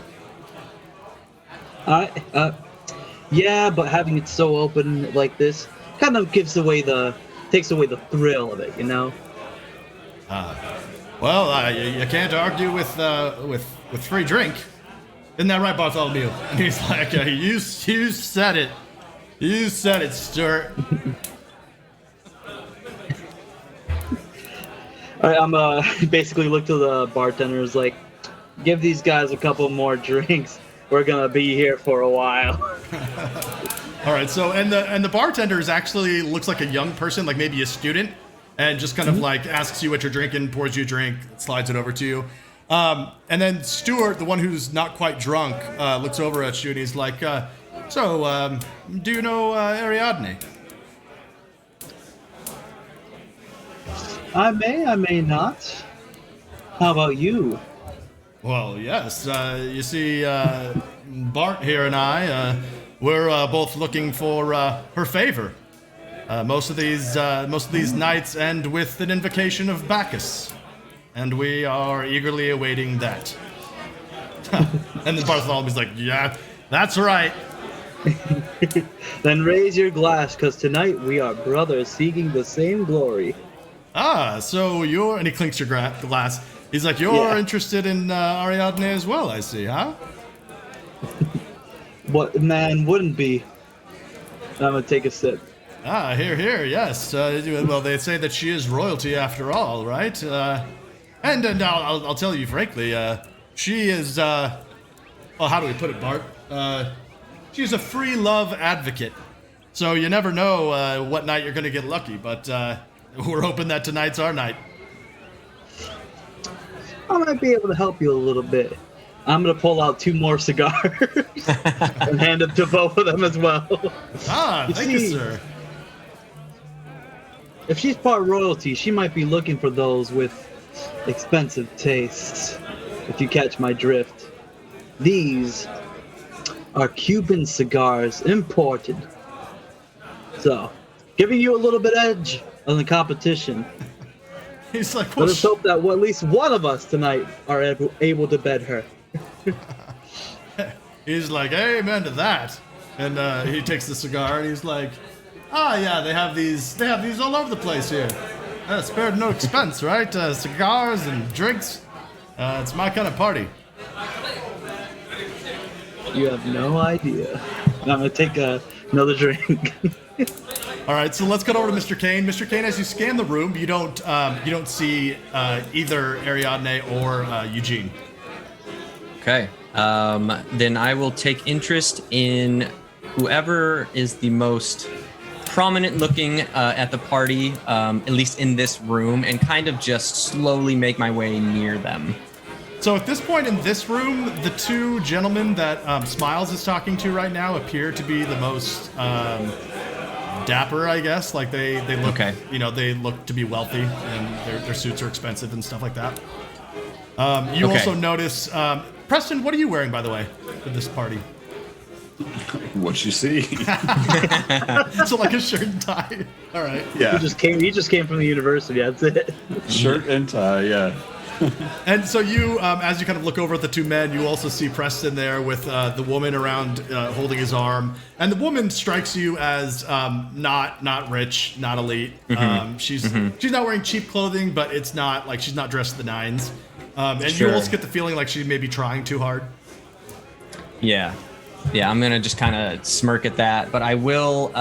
Yeah, but having it so open like this kind of takes away the thrill of it, you know? Well, you can't argue with free drink. Isn't that right, Bartholomew? And he's like, you said it. You said it, Stuart. All right, I'm basically look to the bartenders like, give these guys a couple more drinks. We're gonna be here for a while. All right. So and the bartender is actually looks like a young person, like maybe a student, and just kind of like asks you what you're drinking, pours you a drink, slides it over to you. And then Stuart, the one who's not quite drunk, looks over at you and he's like, "So, do you know Ariadne?" I may not. How about you? Well, yes. You see, Bart here and I, we're both looking for her favor. Most of these nights end with an invocation of Bacchus, and we are eagerly awaiting that. And then Bartholomew's like, "Yeah, that's right." Then raise your glass, because tonight we are brothers seeking the same glory. So you're... And he clinks your glass. He's like, "You're interested in Ariadne as well, I see, huh?" What man wouldn't be? I'm gonna take a sip. Here, yes. Well, they say that she is royalty after all, right? And I'll tell you frankly, she is... well, how do we put it, Bart? She's a free love advocate. So you never know what night you're going to get lucky, but we're hoping that tonight's our night. I might be able to help you a little bit. I'm gonna pull out 2 more cigars and hand them to both of them as well. Thank you, sir. If she's part royalty, she might be looking for those with expensive tastes, if you catch my drift. These are Cuban cigars imported. So, giving you a little bit edge on the competition. He's like, Let us hope that at least one of us tonight are able to bed her. He's like, amen to that. And he takes the cigar and he's like, yeah, they have these all over the place here. Spared no expense, right? Cigars and drinks. It's my kind of party. You have no idea. And I'm gonna take another drink. All right, so let's go over to Mr. Kane. Mr. Kane, as you scan the room, you don't see either Ariadne or Eugene. Okay. Then I will take interest in whoever is the most prominent looking at the party, at least in this room, and kind of just slowly make my way near them. So at this point in this room, the two gentlemen that Smiles is talking to right now appear to be the most dapper, I guess. Like they look, Okay. They look to be wealthy, and their suits are expensive and stuff like that. You Okay. also notice, Preston, what are you wearing, by the way, for this party? What you see? So like a shirt and tie. All right. Yeah. He just came from the university. That's it. Shirt and tie. Yeah. And so you, as you kind of look over at the two men, you also see Preston there with the woman around holding his arm. And the woman strikes you as not rich, not elite. She's not wearing cheap clothing, but it's not like she's not dressed to the nines. And you Sure. almost get the feeling like she may be trying too hard. Yeah. Yeah, I'm going to just kind of smirk at that. But I will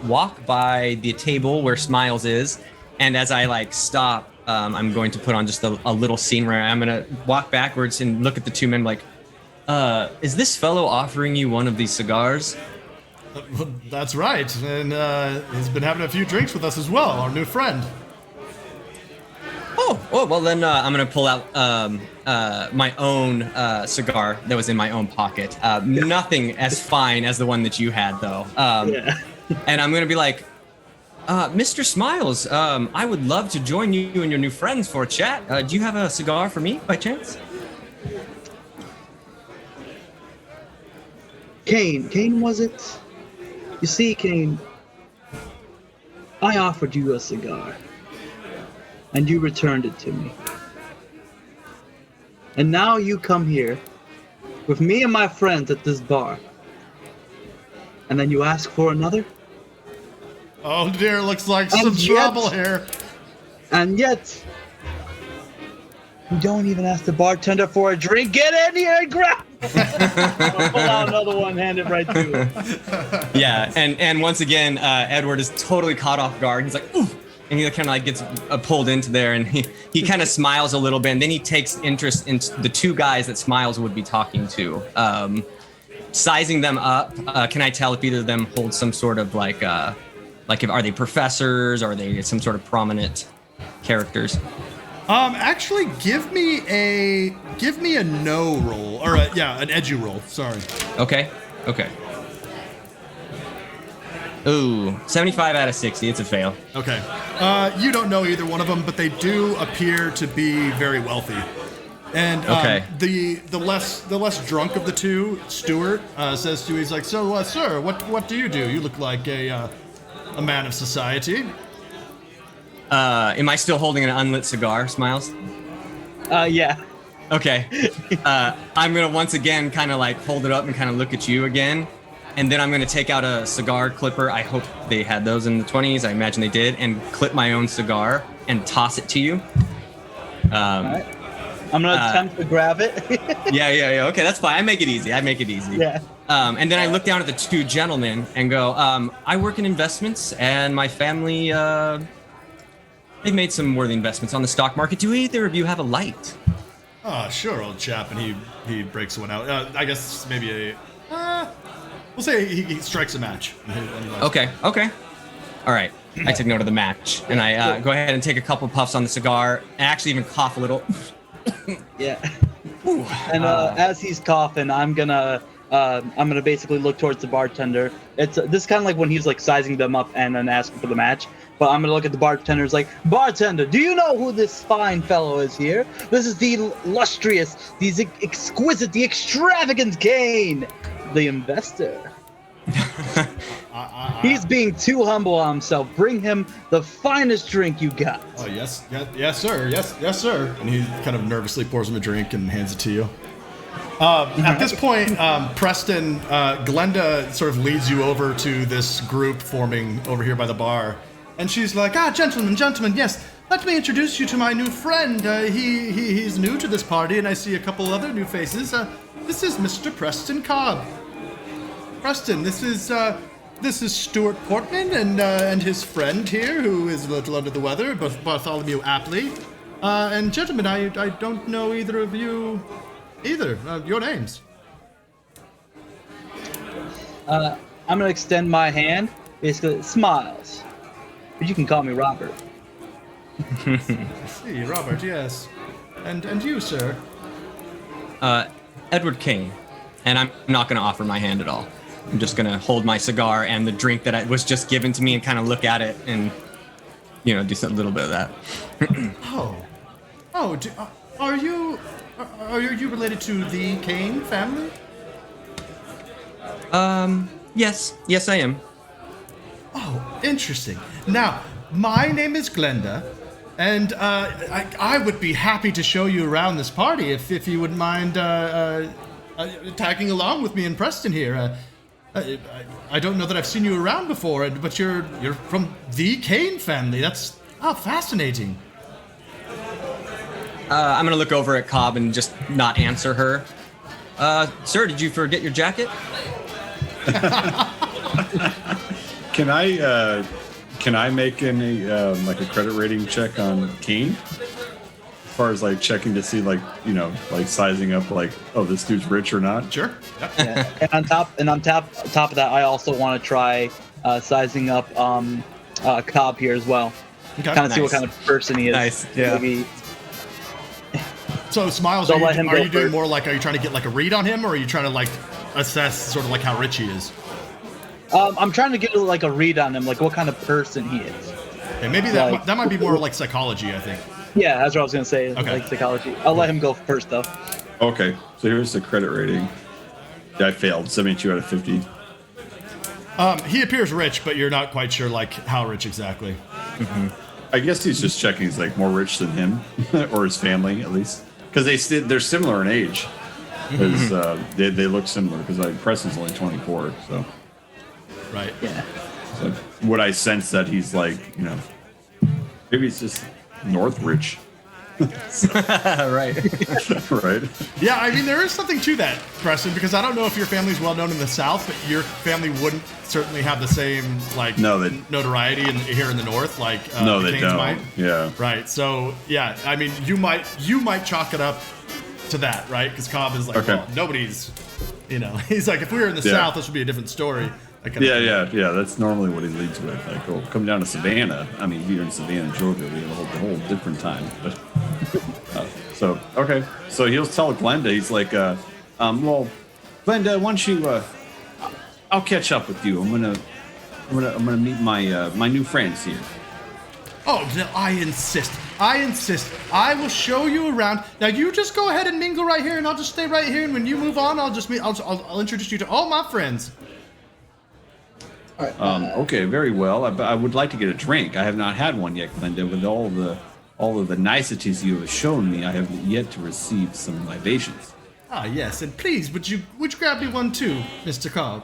walk by the table where Smiles is. And as I stop, I'm going to put on just a little scene where I'm going to walk backwards and look at the two men like, is this fellow offering you one of these cigars? That's right. And he's been having a few drinks with us as well, our new friend. Oh, well then I'm going to pull out my own cigar that was in my own pocket. Nothing as fine as the one that you had, though. Yeah. And I'm going to be like, Mr. Smiles, I would love to join you and your new friends for a chat. Do you have a cigar for me, by chance? Kane, was it? You see, Kane, I offered you a cigar, and you returned it to me. And now you come here with me and my friends at this bar, and then you ask for another? Oh dear, looks like And some yet- trouble here. And yet, you don't even ask the bartender for a drink. Get in here and grab I'll pull out another one, hand it right to him. Yeah, and once again, Edward is totally caught off guard. He's like, ooh, and he kind of gets pulled into there, and he kind of smiles a little bit, and then he takes interest in the two guys that Smiles would be talking to. Sizing them up, can I tell if either of them hold some sort of are they professors, or are they some sort of prominent characters? Actually, give me a no roll, or an edu roll. Sorry. Okay. Ooh, 75 out of 60. It's a fail. Okay. You don't know either one of them, but they do appear to be very wealthy. And Okay. the less drunk of the two, Stuart, says to you, he's like, so, sir, what do? You look like a man of society. Am I still holding an unlit cigar, Smiles? Yeah. Okay. I'm going to once again kind of hold it up and kind of look at you again. And then I'm going to take out a cigar clipper. I hope they had those in the 20s. I imagine they did. And clip my own cigar and toss it to you. All right. I'm going to attempt to grab it. Yeah. Okay, that's fine. I make it easy. Yeah. And then I look down at the two gentlemen and go, I work in investments, and my family, they've made some worthy investments on the stock market. Do either of you have a light? Sure, old chap. And he breaks one out. I guess maybe we'll say he strikes a match. Okay. All right. I take note of the match, and I go ahead and take a couple puffs on the cigar, and actually even cough a little. Yeah. And as he's coughing, I'm gonna basically look towards the bartender. This is kind of like when he's sizing them up and then asking for the match. But I'm gonna look at the bartender. Like, bartender, do you know who this fine fellow is here? This is the illustrious, the exquisite, the extravagant Kane. the investor. He's being too humble on himself. Bring him the finest drink you got. Oh yes, sir, yes, sir. And he kind of nervously pours him a drink and hands it to you. At this point, Preston, Glenda sort of leads you over to this group forming over here by the bar, and she's like, gentlemen, yes, let me introduce you to my new friend. He's new to this party, and I see a couple other new faces. This is Mr. Preston Cobb. Preston, this is Stuart Portman and his friend here, who is a little under the weather, Bartholomew Apley. And gentlemen, I don't know either of you either. Your names? I'm gonna extend my hand. Basically, smiles. But you can call me Robert. I see, Robert. Yes. And you, sir? Edward Kane. And I'm not going to offer my hand at all. I'm just going to hold my cigar and the drink that was just given to me and kind of look at it and, do a little bit of that. Are you related to the Kane family? Yes, I am. Oh, interesting. Now, my name is Glenda, and I would be happy to show you around this party if you wouldn't mind tagging along with me and Preston here. I don't know that I've seen you around before, but you're from the Kane family. That's fascinating. I'm going to look over at Cobb and just not answer her. Sir, did you forget your jacket? Can I make any like a credit rating check on Kane? As far as like checking to see like sizing up like, oh, this dude's rich or not? Sure. Yep. Yeah. And on top of that, I also want to try sizing up Cobb here as well. Okay. Kind of see what kind of person he is. Nice. Yeah. Maybe. So, Smiles, So are let you him doing go first. more like, are you trying to get like a read on him, or are you trying to like assess sort of like how rich he is? I'm trying to get like a read on him, like what kind of person he is. Okay, maybe that might be more like psychology, I think. Yeah, that's what I was gonna say. Okay. Like psychology. I'll let him go first though. Okay, so here's the credit rating. I failed, 72 out of 50. He appears rich, but you're not quite sure like how rich exactly. I guess he's just checking he's like more rich than him or his family at least, because they're similar in age. Because they look similar. Because Preston's only 24, so. Right. Yeah. So would I sense that he's like, maybe it's just Northridge, Right. right? Yeah, I mean, there is something to that, Preston, because I don't know if your family's well known in the South, but your family wouldn't certainly have the same like notoriety here in the North, like No, the they Canes don't. might. Yeah. Right. So yeah, I mean, you might chalk it up to that, right? Because Cobb is like, Okay. well, nobody's, he's like, if we were in the Yeah. South, this would be a different story. That kind of thing. Yeah. That's normally what he leads with. Like, oh, come down to Savannah. I mean, here in Savannah, Georgia, we have a whole different time. But so okay, so he'll tell Glenda. He's like, well, Glenda, why don't you? I'll catch up with you. I'm gonna meet my new friends here. Oh, no, I insist. I will show you around. Now you just go ahead and mingle right here, and I'll just stay right here. And when you move on, I'll introduce you to all my friends. Okay, very well. I would like to get a drink. I have not had one yet, Glenda. With all of the niceties you have shown me, I have yet to receive some libations. Ah, yes, and please, would you grab me one too, Mr. Cobb?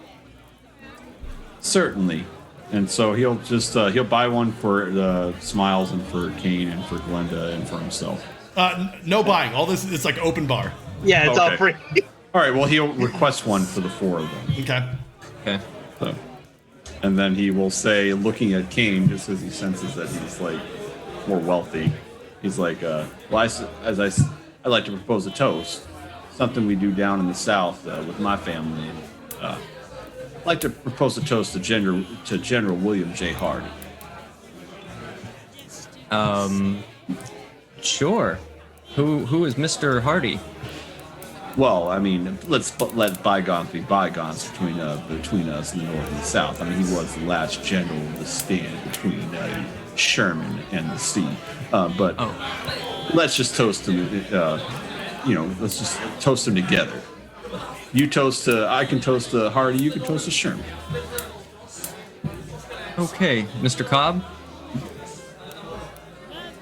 Certainly. And so he'll just he'll buy one for Smiles and for Kane and for Glenda and for himself. No buying. All this is like open bar. Yeah, it's all Okay. free. All right. Well, he'll request one for the four of them. Okay. Okay. So, and then he will say, looking at Kane, just as he senses that he's like more wealthy, he's like, well, I'd like to propose a toast, something we do down in the South with my family. I'd like to propose a toast to General William J. Hard. Sure. Who is Mr. Hardy? Well, I mean, let's let bygones be bygones between us in the North and the South. I mean, he was the last general to stand between Sherman and the sea. But let's just toast him. Let's just toast him together. You toast to. I can toast to Hardy. You can toast to Sherman. Okay, Mr. Cobb.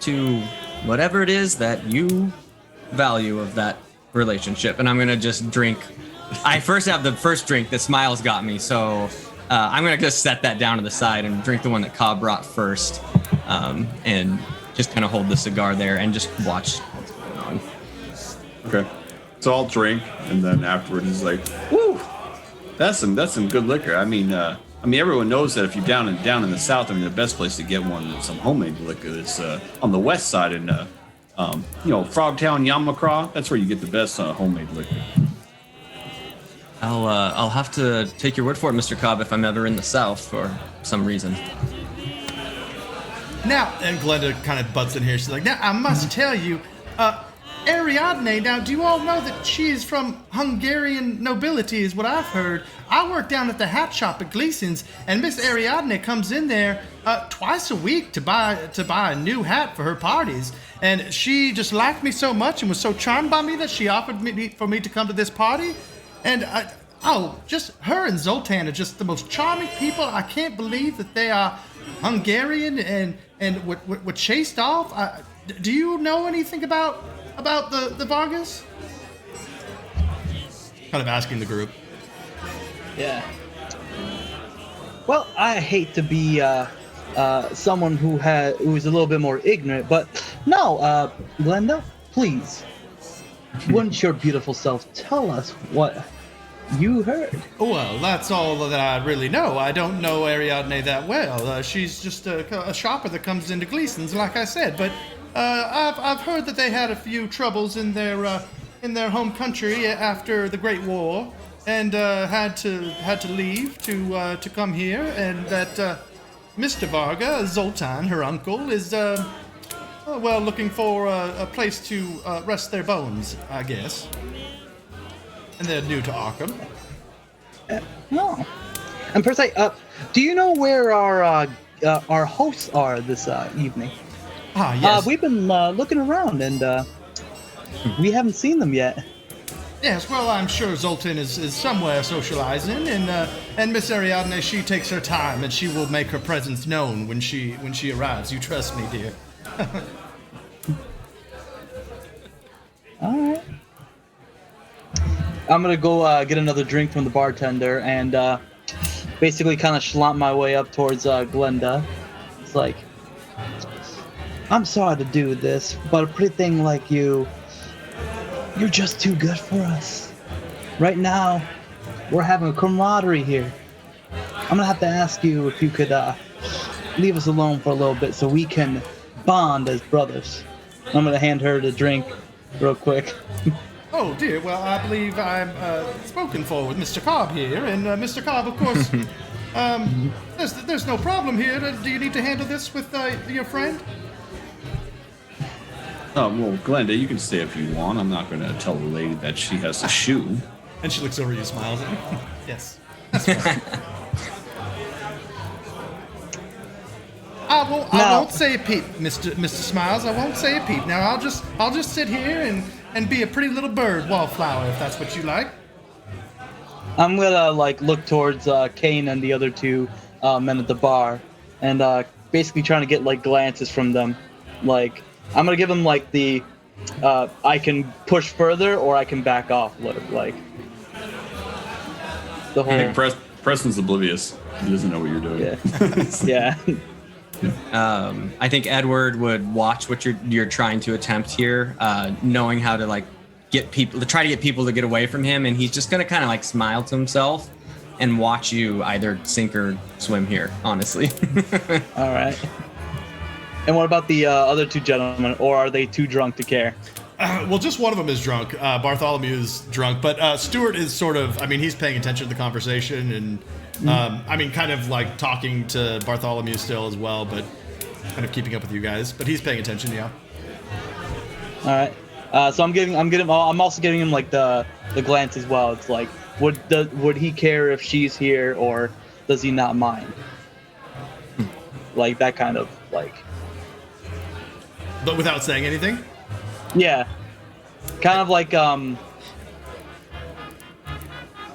To whatever it is that you value of that relationship, and I'm gonna just drink. I first have the first drink that Smiles got me, so I'm gonna just set that down to the side and drink the one that Cobb brought first, and just kind of hold the cigar there and just watch what's going on. Okay. So I'll drink, and then afterwards he's like, "Woo, that's some good liquor." I mean, everyone knows that if you're down in the South, the best place to get some homemade liquor is on the West Side in, Frogtown, Yamakra. That's where you get the best homemade liquor. I'll have to take your word for it, Mr. Cobb, if I'm ever in the South for some reason. Now, and Glenda kind of butts in here. She's like, now, I must tell you, Ariadne, now, do you all know that she's from Hungarian nobility, is what I've heard. I work down at the hat shop at Gleason's, and Miss Ariadne comes in there twice a week to buy a new hat for her parties. And she just liked me so much and was so charmed by me that she offered for me to come to this party. And, just her and Zoltan are just the most charming people. I can't believe that they are Hungarian and were chased off. Do you know anything about the Vargas? Kind of asking the group. Yeah. Well, I hate to be someone who's a little bit more ignorant, but no, Glenda, please, wouldn't your beautiful self tell us what you heard? Well, that's all that I really know. I don't know Ariadne that well. She's just a shopper that comes into Gleason's, like I said. But I've heard that they had a few troubles in their home country after the Great War, and had to leave to come here, and that Mr. Varga, Zoltan, her uncle, is looking for a place to rest their bones, I guess. And they're new to Arkham. No. And per se, do you know where our hosts are this evening? Ah, yes. We've been looking around, and we haven't seen them yet. Yes, well, I'm sure Zoltan is somewhere socializing, and Miss Ariadne, she takes her time, and she will make her presence known when she arrives. You trust me, dear. All right. I'm gonna go get another drink from the bartender, and basically kind of slump my way up towards Glenda. It's like, I'm sorry to do this, but a pretty thing like you're just too good for us. Right now, we're having a camaraderie here. I'm gonna have to ask you if you could leave us alone for a little bit so we can bond as brothers. I'm gonna hand her the drink real quick. Oh dear, well, I believe I'm spoken for with Mr. Cobb here, and Mr. Cobb, of course, there's no problem here. Do you need to handle this with your friend? Oh, well, Glenda, you can stay if you want. I'm not going to tell the lady that she has to shoe. And she looks over at you, smiles at you. Yes, that's fine. I won't say a peep, Mr. Smiles. I won't say a peep. Now I'll just sit here and be a pretty little bird wallflower, if that's what you like. I'm gonna look towards Kane and the other two men at the bar, and basically trying to get glances from them. I'm gonna give them the I can push further or I can back off look. The whole. I think Preston's oblivious. He doesn't know what you're doing. Yeah. Yeah. I think Edward would watch what you're trying to attempt here, knowing how to try to get people to get away from him, and he's just gonna kind of smile to himself and watch you either sink or swim here. Honestly. All right. And what about the other two gentlemen, or are they too drunk to care? Well, just one of them is drunk. Bartholomew is drunk, but Stuart is sort of, he's paying attention to the conversation and, kind of talking to Bartholomew still as well, but kind of keeping up with you guys. But he's paying attention, yeah. All right. So I'm also giving him the glance as well. It's would he care if she's here, or does he not mind? That kind of But without saying anything? Yeah. Kind of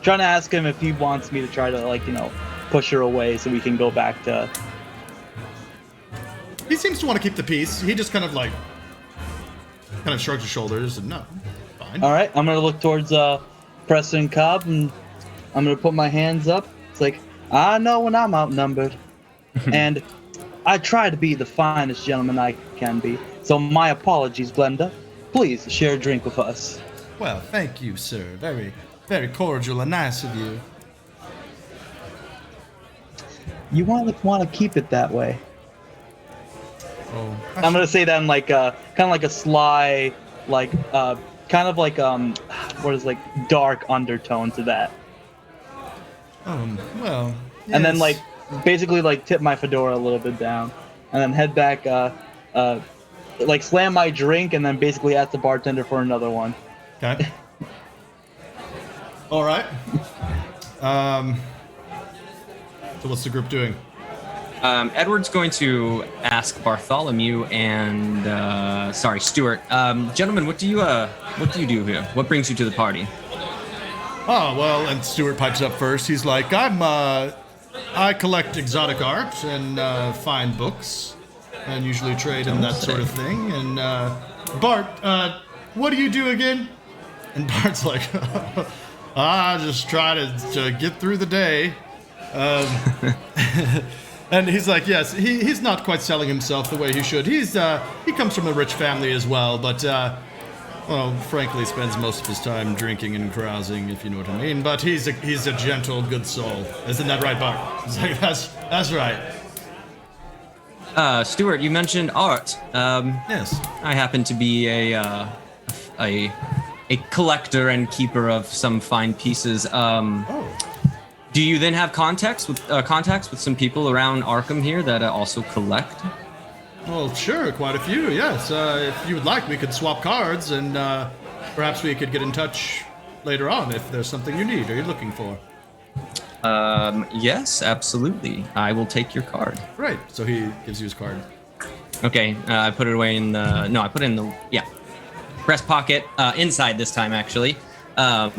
trying to ask him if he wants me to try to like push her away so we can go back to. He seems to want to keep the peace. He just kind of shrugs his shoulders and no, fine. All right, I'm gonna look towards Preston Cobb and I'm gonna put my hands up. It's like I know when I'm outnumbered, and I try to be the finest gentleman I can be. So my apologies, Blender. Please share a drink with us. Well, thank you, sir. Very, very cordial and nice of you. You want to keep it that way. Oh, I'm gonna say that in like kind of like a sly, like kind of like what is like dark undertone to that. Well. Yes. And then like basically like tip my fedora a little bit down, and then head back, like slam my drink, and then basically ask the bartender for another one. Okay. All right. So what's the group doing? Edward's going to ask Bartholomew and Stuart. Gentlemen, what do you do here? What brings you to the party? Oh, well, and Stuart pipes up first. He's like, I collect exotic art and fine books, and usually trade in that sort of thing. And Bart, what do you do again? And Bart's like, I just try to get through the day. And he's like, yes, he's not quite selling himself the way he should. He comes from a rich family as well, but well, frankly, spends most of his time drinking and carousing, if you know what I mean. But he's a gentle, good soul. Isn't that right, Bart? He's like, that's right. Stuart, you mentioned art. Yes. I happen to be a collector and keeper of some fine pieces. Do you then have contacts with some people around Arkham here that also collect? Well, sure, quite a few, yes. If you would like, we could swap cards, and perhaps we could get in touch later on if there's something you need or you're looking for. Yes, absolutely. I will take your card. Right, so he gives you his card. Okay, I put it away in the... No, I put it in the... Yeah. Breast pocket, inside this time, actually. I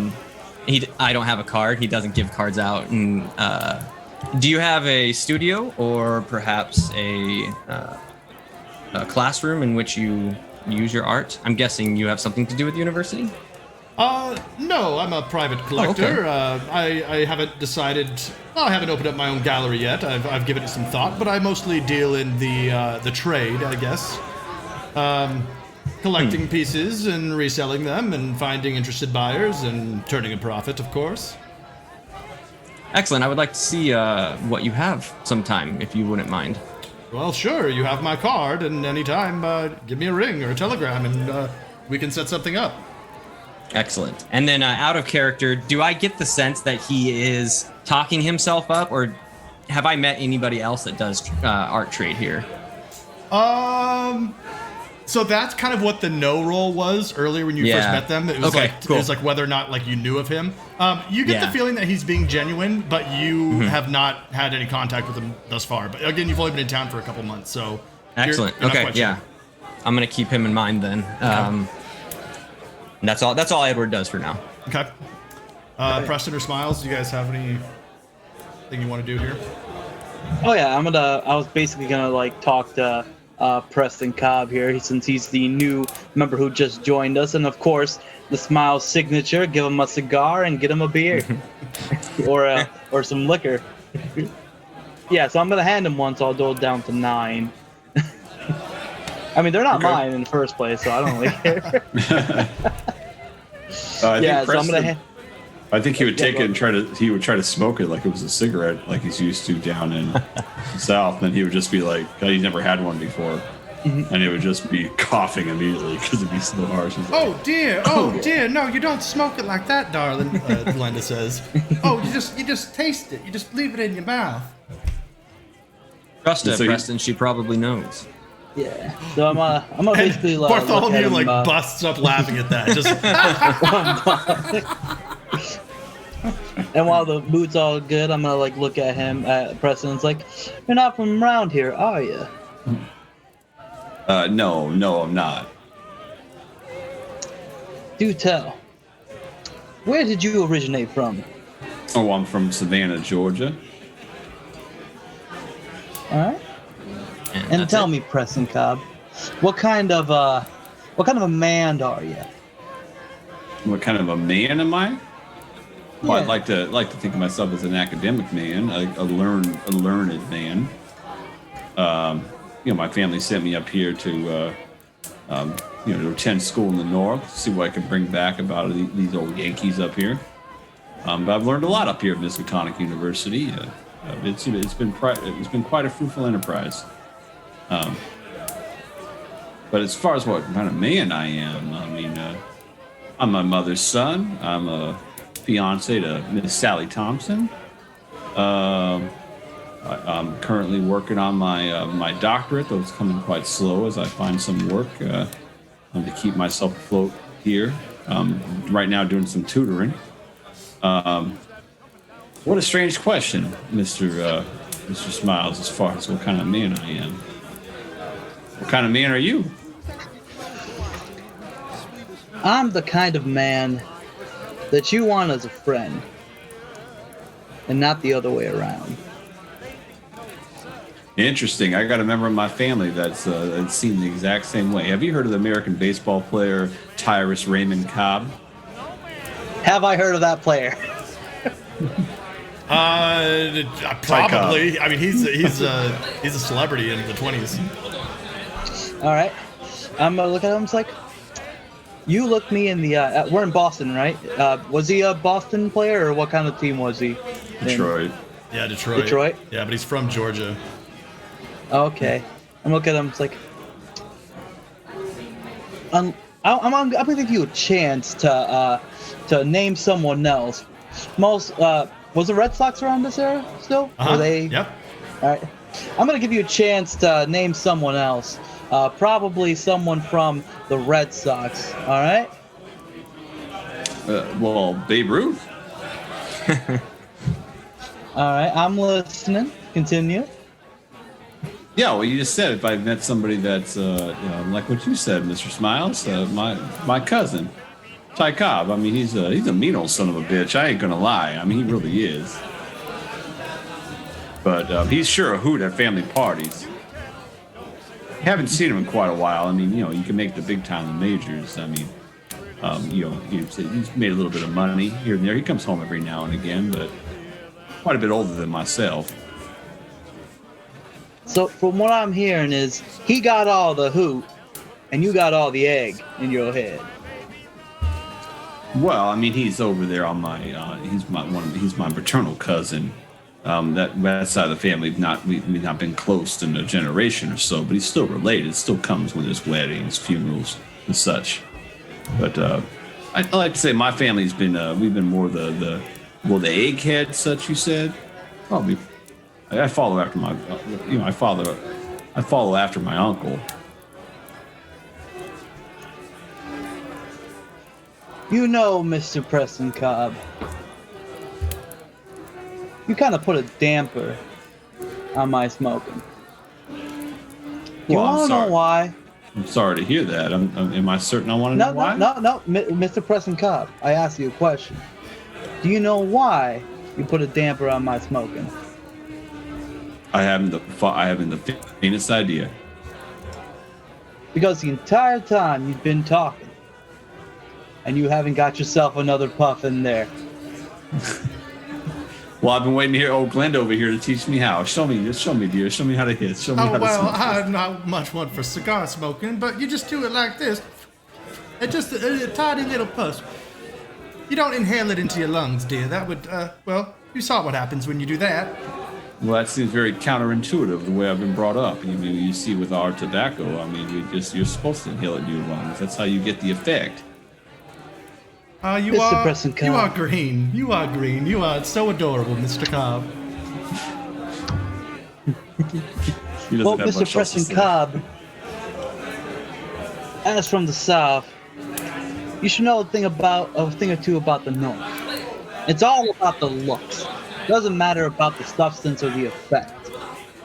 don't have a card. He doesn't give cards out. And do you have a studio or perhaps a classroom in which you use your art? I'm guessing you have something to do with the university? No, I'm a private collector. Oh, okay. I haven't decided. Well, I haven't opened up my own gallery yet. I've given it some thought, but I mostly deal in the trade, I guess. Collecting pieces and reselling them and finding interested buyers and turning a profit, of course. Excellent. I would like to see what you have sometime, if you wouldn't mind. Well, sure. You have my card, and anytime, give me a ring or a telegram, and we can set something up. Excellent. And then out of character, do I get the sense that he is talking himself up, or have I met anybody else that does art trade here? So that's kind of what the no roll was earlier when you first met them. It was Okay, cool. It was like whether or not like you knew of him. You get the feeling that he's being genuine, but you have not had any contact with him thus far. But again, you've only been in town for a couple months, so excellent. You're not Okay, quite yeah, sure. I'm gonna keep him in mind then. And that's all. That's all Edward does for now. Okay. Preston or Smiles, do you guys have anything you want to do here? Oh yeah, I was basically gonna like talk to Preston Cobb here, since he's the new member who just joined us, and of course the Smile signature. Give him a cigar and get him a beer, or some liquor. Yeah, so I'm gonna hand him one, so I'll go down to 9. I mean, they're not mine in the first place, so I don't really care. I think he would take it and try to smoke it like it was a cigarette, like he's used to down in the South. And he would just be like, he's never had one before. And he would just be coughing immediately because it'd be so harsh. Like, oh dear, no, you don't smoke it like that, darling. Glenda says. Oh, you just taste it. You just leave it in your mouth. Trust her, Preston. She probably knows. Yeah. So I'm gonna basically Bartholomew busts up laughing at that. Just. And while the mood's all good, I'm gonna look at him, at Preston. It's like, you're not from around here, are you? No, I'm not. Do tell. Where did you originate from? Oh, I'm from Savannah, Georgia. All right. And that's tell it. me, Preston Cobb, what kind of a man are you? What kind of a man am I? Well, Yeah. I'd like to think of myself as an academic man, a learned man. My family sent me up here to to attend school in the north, see what I can bring back about these old Yankees up here. But I've learned a lot up here at Miskatonic University. It's been quite a fruitful enterprise. But as far as what kind of man I am, I mean, I'm my mother's son. I'm a fiance to Miss Sally Thompson. I'm currently working on my doctorate, though it's coming quite slow as I find some work to keep myself afloat here. Right now, doing some tutoring. What a strange question, Mr. Smiles, as far as what kind of man I am. What kind of man are you? I'm the kind of man that you want as a friend, and not the other way around. Interesting. I got a member of my family that's seen the exact same way. Have you heard of the American baseball player Tyrus Raymond Cobb? Have I heard of that player? Probably. I mean, he's a celebrity in the 20s. All right. I'm gonna look at him. It's like, you looked me in the. We're in Boston, right? Was he a Boston player, or what kind of team was he? Detroit. Yeah, Detroit. Detroit? Yeah, but he's from Georgia. Okay. I'm looking at him. It's like, I'm gonna give you a chance to name someone else. Was the Red Sox around this era still? Were they? Yep. All right. I'm gonna give you a chance to name someone else. Probably someone from the Red Sox. All right. Well, Babe Ruth. All right. I'm listening. Continue. Yeah, well, you just said if I met somebody that's like what you said, Mr. Smiles, my cousin, Ty Cobb. I mean, he's a mean old son of a bitch. I ain't gonna lie. I mean, he really is. But he's sure a hoot at family parties. Haven't seen him in quite a while. I mean, you can make the big time in majors. I mean, he's made a little bit of money here and there. He comes home every now and again, but quite a bit older than myself. So from what I'm hearing is he got all the hoot, and you got all the egg in your head. Well, I mean, he's over there on my he's my paternal cousin. That side of the family we've not been close in a generation or so, but he's still related. It still comes when there's weddings, funerals, and such. But I like to say my family's been we've been more the egghead, such you said. Probably. I follow after I follow after my uncle. You know, Mr. Preston Cobb, you kind of put a damper on my smoking. You Well, I'm want to know sorry. why? I'm sorry to hear that. Am I certain I want to No, know why? no, Mr. Preston Cobb, I asked you a question. Do you know why you put a damper on my smoking? I haven't the faintest idea. Because the entire time you've been talking, and you haven't got yourself another puff in there. Well, I've been waiting to hear old Glenda over here to teach me how. Show me, dear. Show me how to hit. Show me how Oh, to well, smoke. I'm not much one for cigar smoking, but you just do it like this. It's just a tiny little puff. You don't inhale it into your lungs, dear. That would, you saw what happens when you do that. Well, that seems very counterintuitive the way I've been brought up. You see with our tobacco, I mean, you're supposed to inhale it in your lungs. That's how you get the effect. Mr. Preston Cobb. You are green. You are green. You are so adorable, Mr. Cobb. He doesn't Well, have Mr. much else to Preston say. Cobb, as from the South, you should know a thing or two about the North. It's all about the looks. It doesn't matter about the substance or the effect.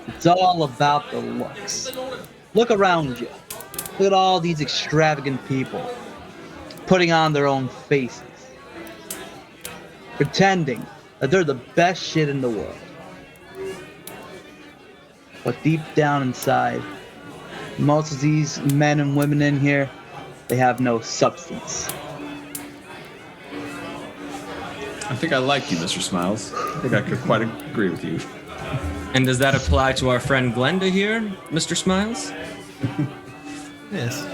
It's all about the looks. Look around you. Look at all these extravagant people putting on their own faces, pretending that they're the best shit in the world. But deep down inside, most of these men and women in here, they have no substance. I think I like you, Mr. Smiles. I think I could quite agree with you. And does that apply to our friend Glenda here, Mr. Smiles? Yes.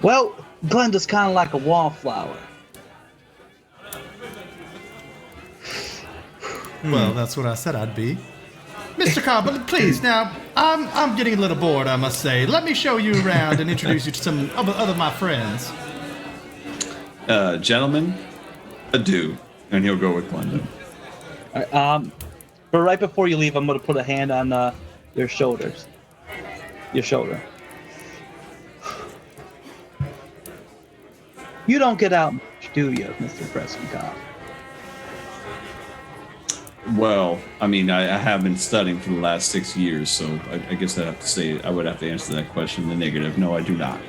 Well, Glenda's kind of like a wallflower. Well, that's what I said I'd be. Mr. Cobb, please, now, I'm getting a little bored, I must say. Let me show you around and introduce you to some other of my friends. Gentlemen, adieu. And he'll go with Glenda. But right before you leave, I'm going to put a hand on your shoulders. Your shoulder. You don't get out much, do you, Mr. Preston Cobb? Well, I mean, I have been studying for the last 6 years, so I guess I would have to answer that question in the negative. No, I do not.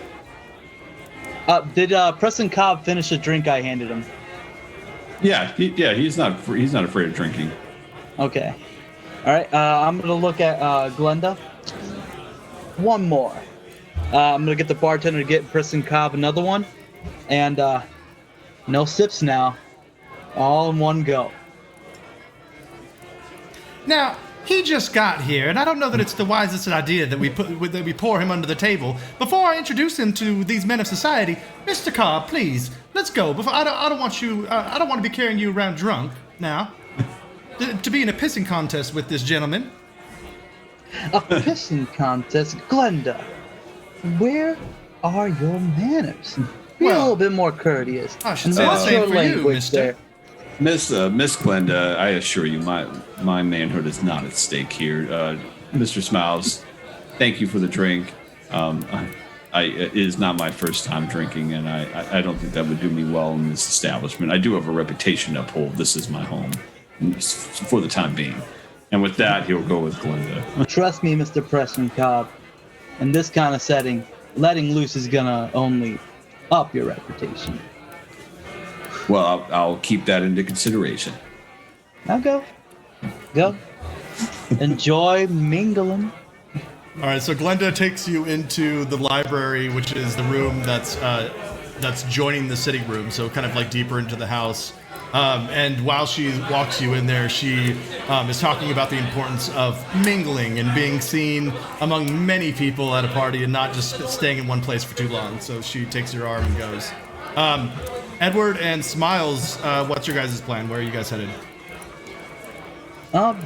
Did Preston Cobb finish the drink I handed him? Yeah, he's not afraid of drinking. Okay. All right. I'm gonna look at Glenda. One more. I'm gonna get the bartender to get Preston Cobb another one, and no sips now, all in one go. Now, he just got here, and I don't know that it's the wisest idea that we pour him under the table. Before I introduce him to these men of society, Mr. Cobb, please, let's go. I don't want to be carrying you around drunk now. To be in a pissing contest with this gentleman. A pissing contest, Glenda. Where are your manners? Be a little bit more courteous. I should say the same for you, mister. Miss Glenda, I assure you, my manhood is not at stake here. Mr. Smiles, thank you for the drink. It is not my first time drinking, and I don't think that would do me well in this establishment. I do have a reputation to uphold. This is my home, for the time being. And with that, he'll go with Glenda. Trust me, Mr. Preston Cobb. In this kind of setting, letting loose is gonna only up your reputation. Well, I'll keep that into consideration. Now go. Enjoy mingling. All right, so Glenda takes you into the library, which is the room that's joining the sitting room, so kind of like deeper into the house. And while she walks you in there, she is talking about the importance of mingling and being seen among many people at a party and not just staying in one place for too long. So she takes your arm and goes. Edward and Smiles, what's your guys' plan? Where are you guys headed? I'm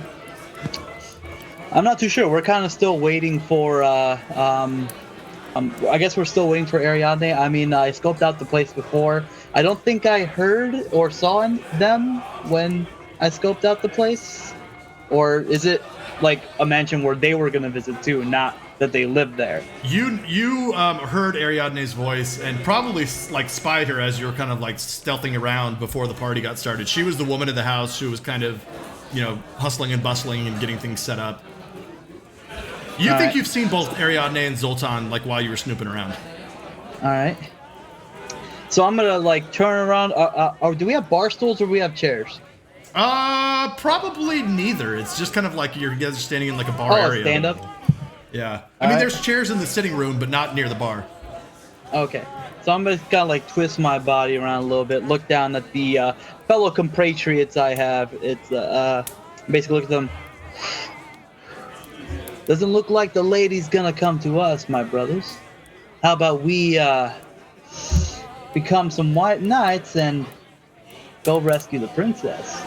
not too sure. We're kind of still waiting for. I guess we're still waiting for Ariadne. I mean, I scoped out the place before. I don't think I heard or saw them when I scoped out the place. Or is it like a mansion where they were going to visit too, not that they lived there? You heard Ariadne's voice and probably like spied her as you were kind of like stealthing around before the party got started. She was the woman of the house who was kind of, hustling and bustling and getting things set up. You think you've seen both Ariadne and Zoltan like while you were snooping around. All right. So I'm gonna like turn around. Or do we have bar stools or do we have chairs? Probably neither. It's just kind of like you guys are standing in like a bar area. Stand up. Yeah. I mean, there's chairs in the sitting room, but not near the bar. Okay. So I'm gonna kind of like twist my body around a little bit, look down at the fellow compatriots I have. It's basically look at them. Doesn't look like the lady's gonna come to us, my brothers. How about we become some white knights and go rescue the princess?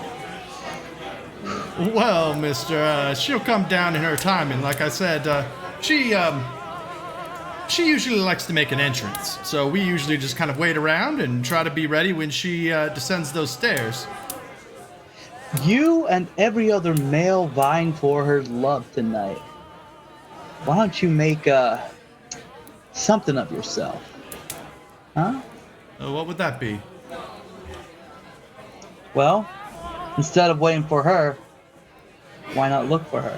Well, mister, she'll come down in her time, and like I said, she usually likes to make an entrance. So we usually just kind of wait around and try to be ready when she descends those stairs. You and every other male vying for her love tonight. Why don't you make something of yourself? Huh? What would that be? Well, instead of waiting for her, why not look for her?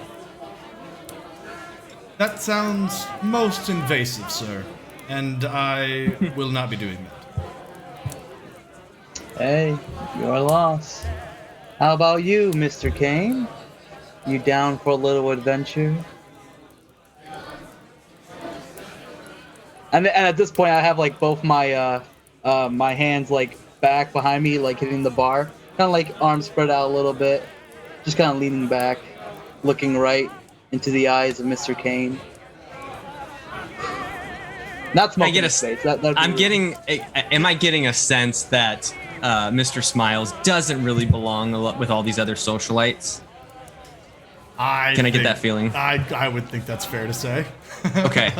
That sounds most invasive, sir, and I will not be doing that. Hey, your loss. How about you, Mr. Kane? You down for a little adventure? And at this point, I have like both my my hands like back behind me, like hitting the bar, kind of like arms spread out a little bit, just kind of leaning back, looking right into the eyes of Mr. Kane. Not smoking his face. I'm getting. Am I getting a sense that Mr. Smiles doesn't really belong with all these other socialites? Can I get that feeling? I would think that's fair to say. Okay.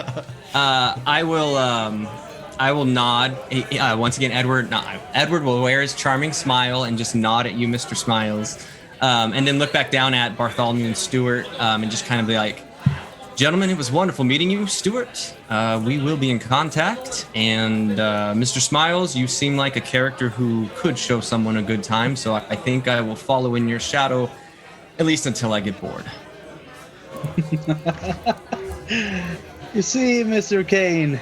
I will nod. Once again, Edward will wear his charming smile and just nod at you, Mr. Smiles, and then look back down at Bartholomew and Stuart, and just kind of be like, "Gentlemen, it was wonderful meeting you, Stuart. We will be in contact. And Mr. Smiles, you seem like a character who could show someone a good time, so I think I will follow in your shadow, at least until I get bored." You see, Mr. Kane,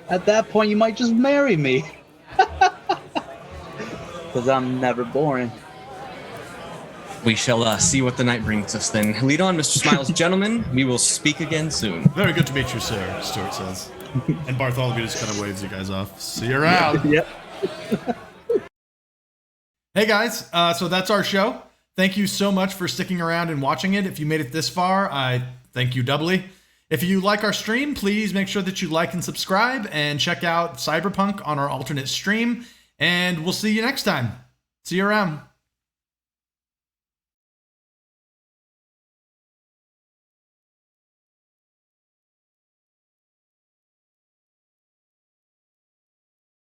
at that point you might just marry me. Because I'm never boring. We shall see what the night brings us then. Lead on, Mr. Smiles. Gentlemen, we will speak again soon. Very good to meet you, sir, Stuart says. And Bartholomew just kind of waves you guys off. See you around. Yep. Hey, guys. So that's our show. Thank you so much for sticking around and watching it. If you made it this far, I thank you doubly. If you like our stream, please make sure that you like and subscribe and check out Cyberpunk on our alternate stream. And we'll see you next time. See you around.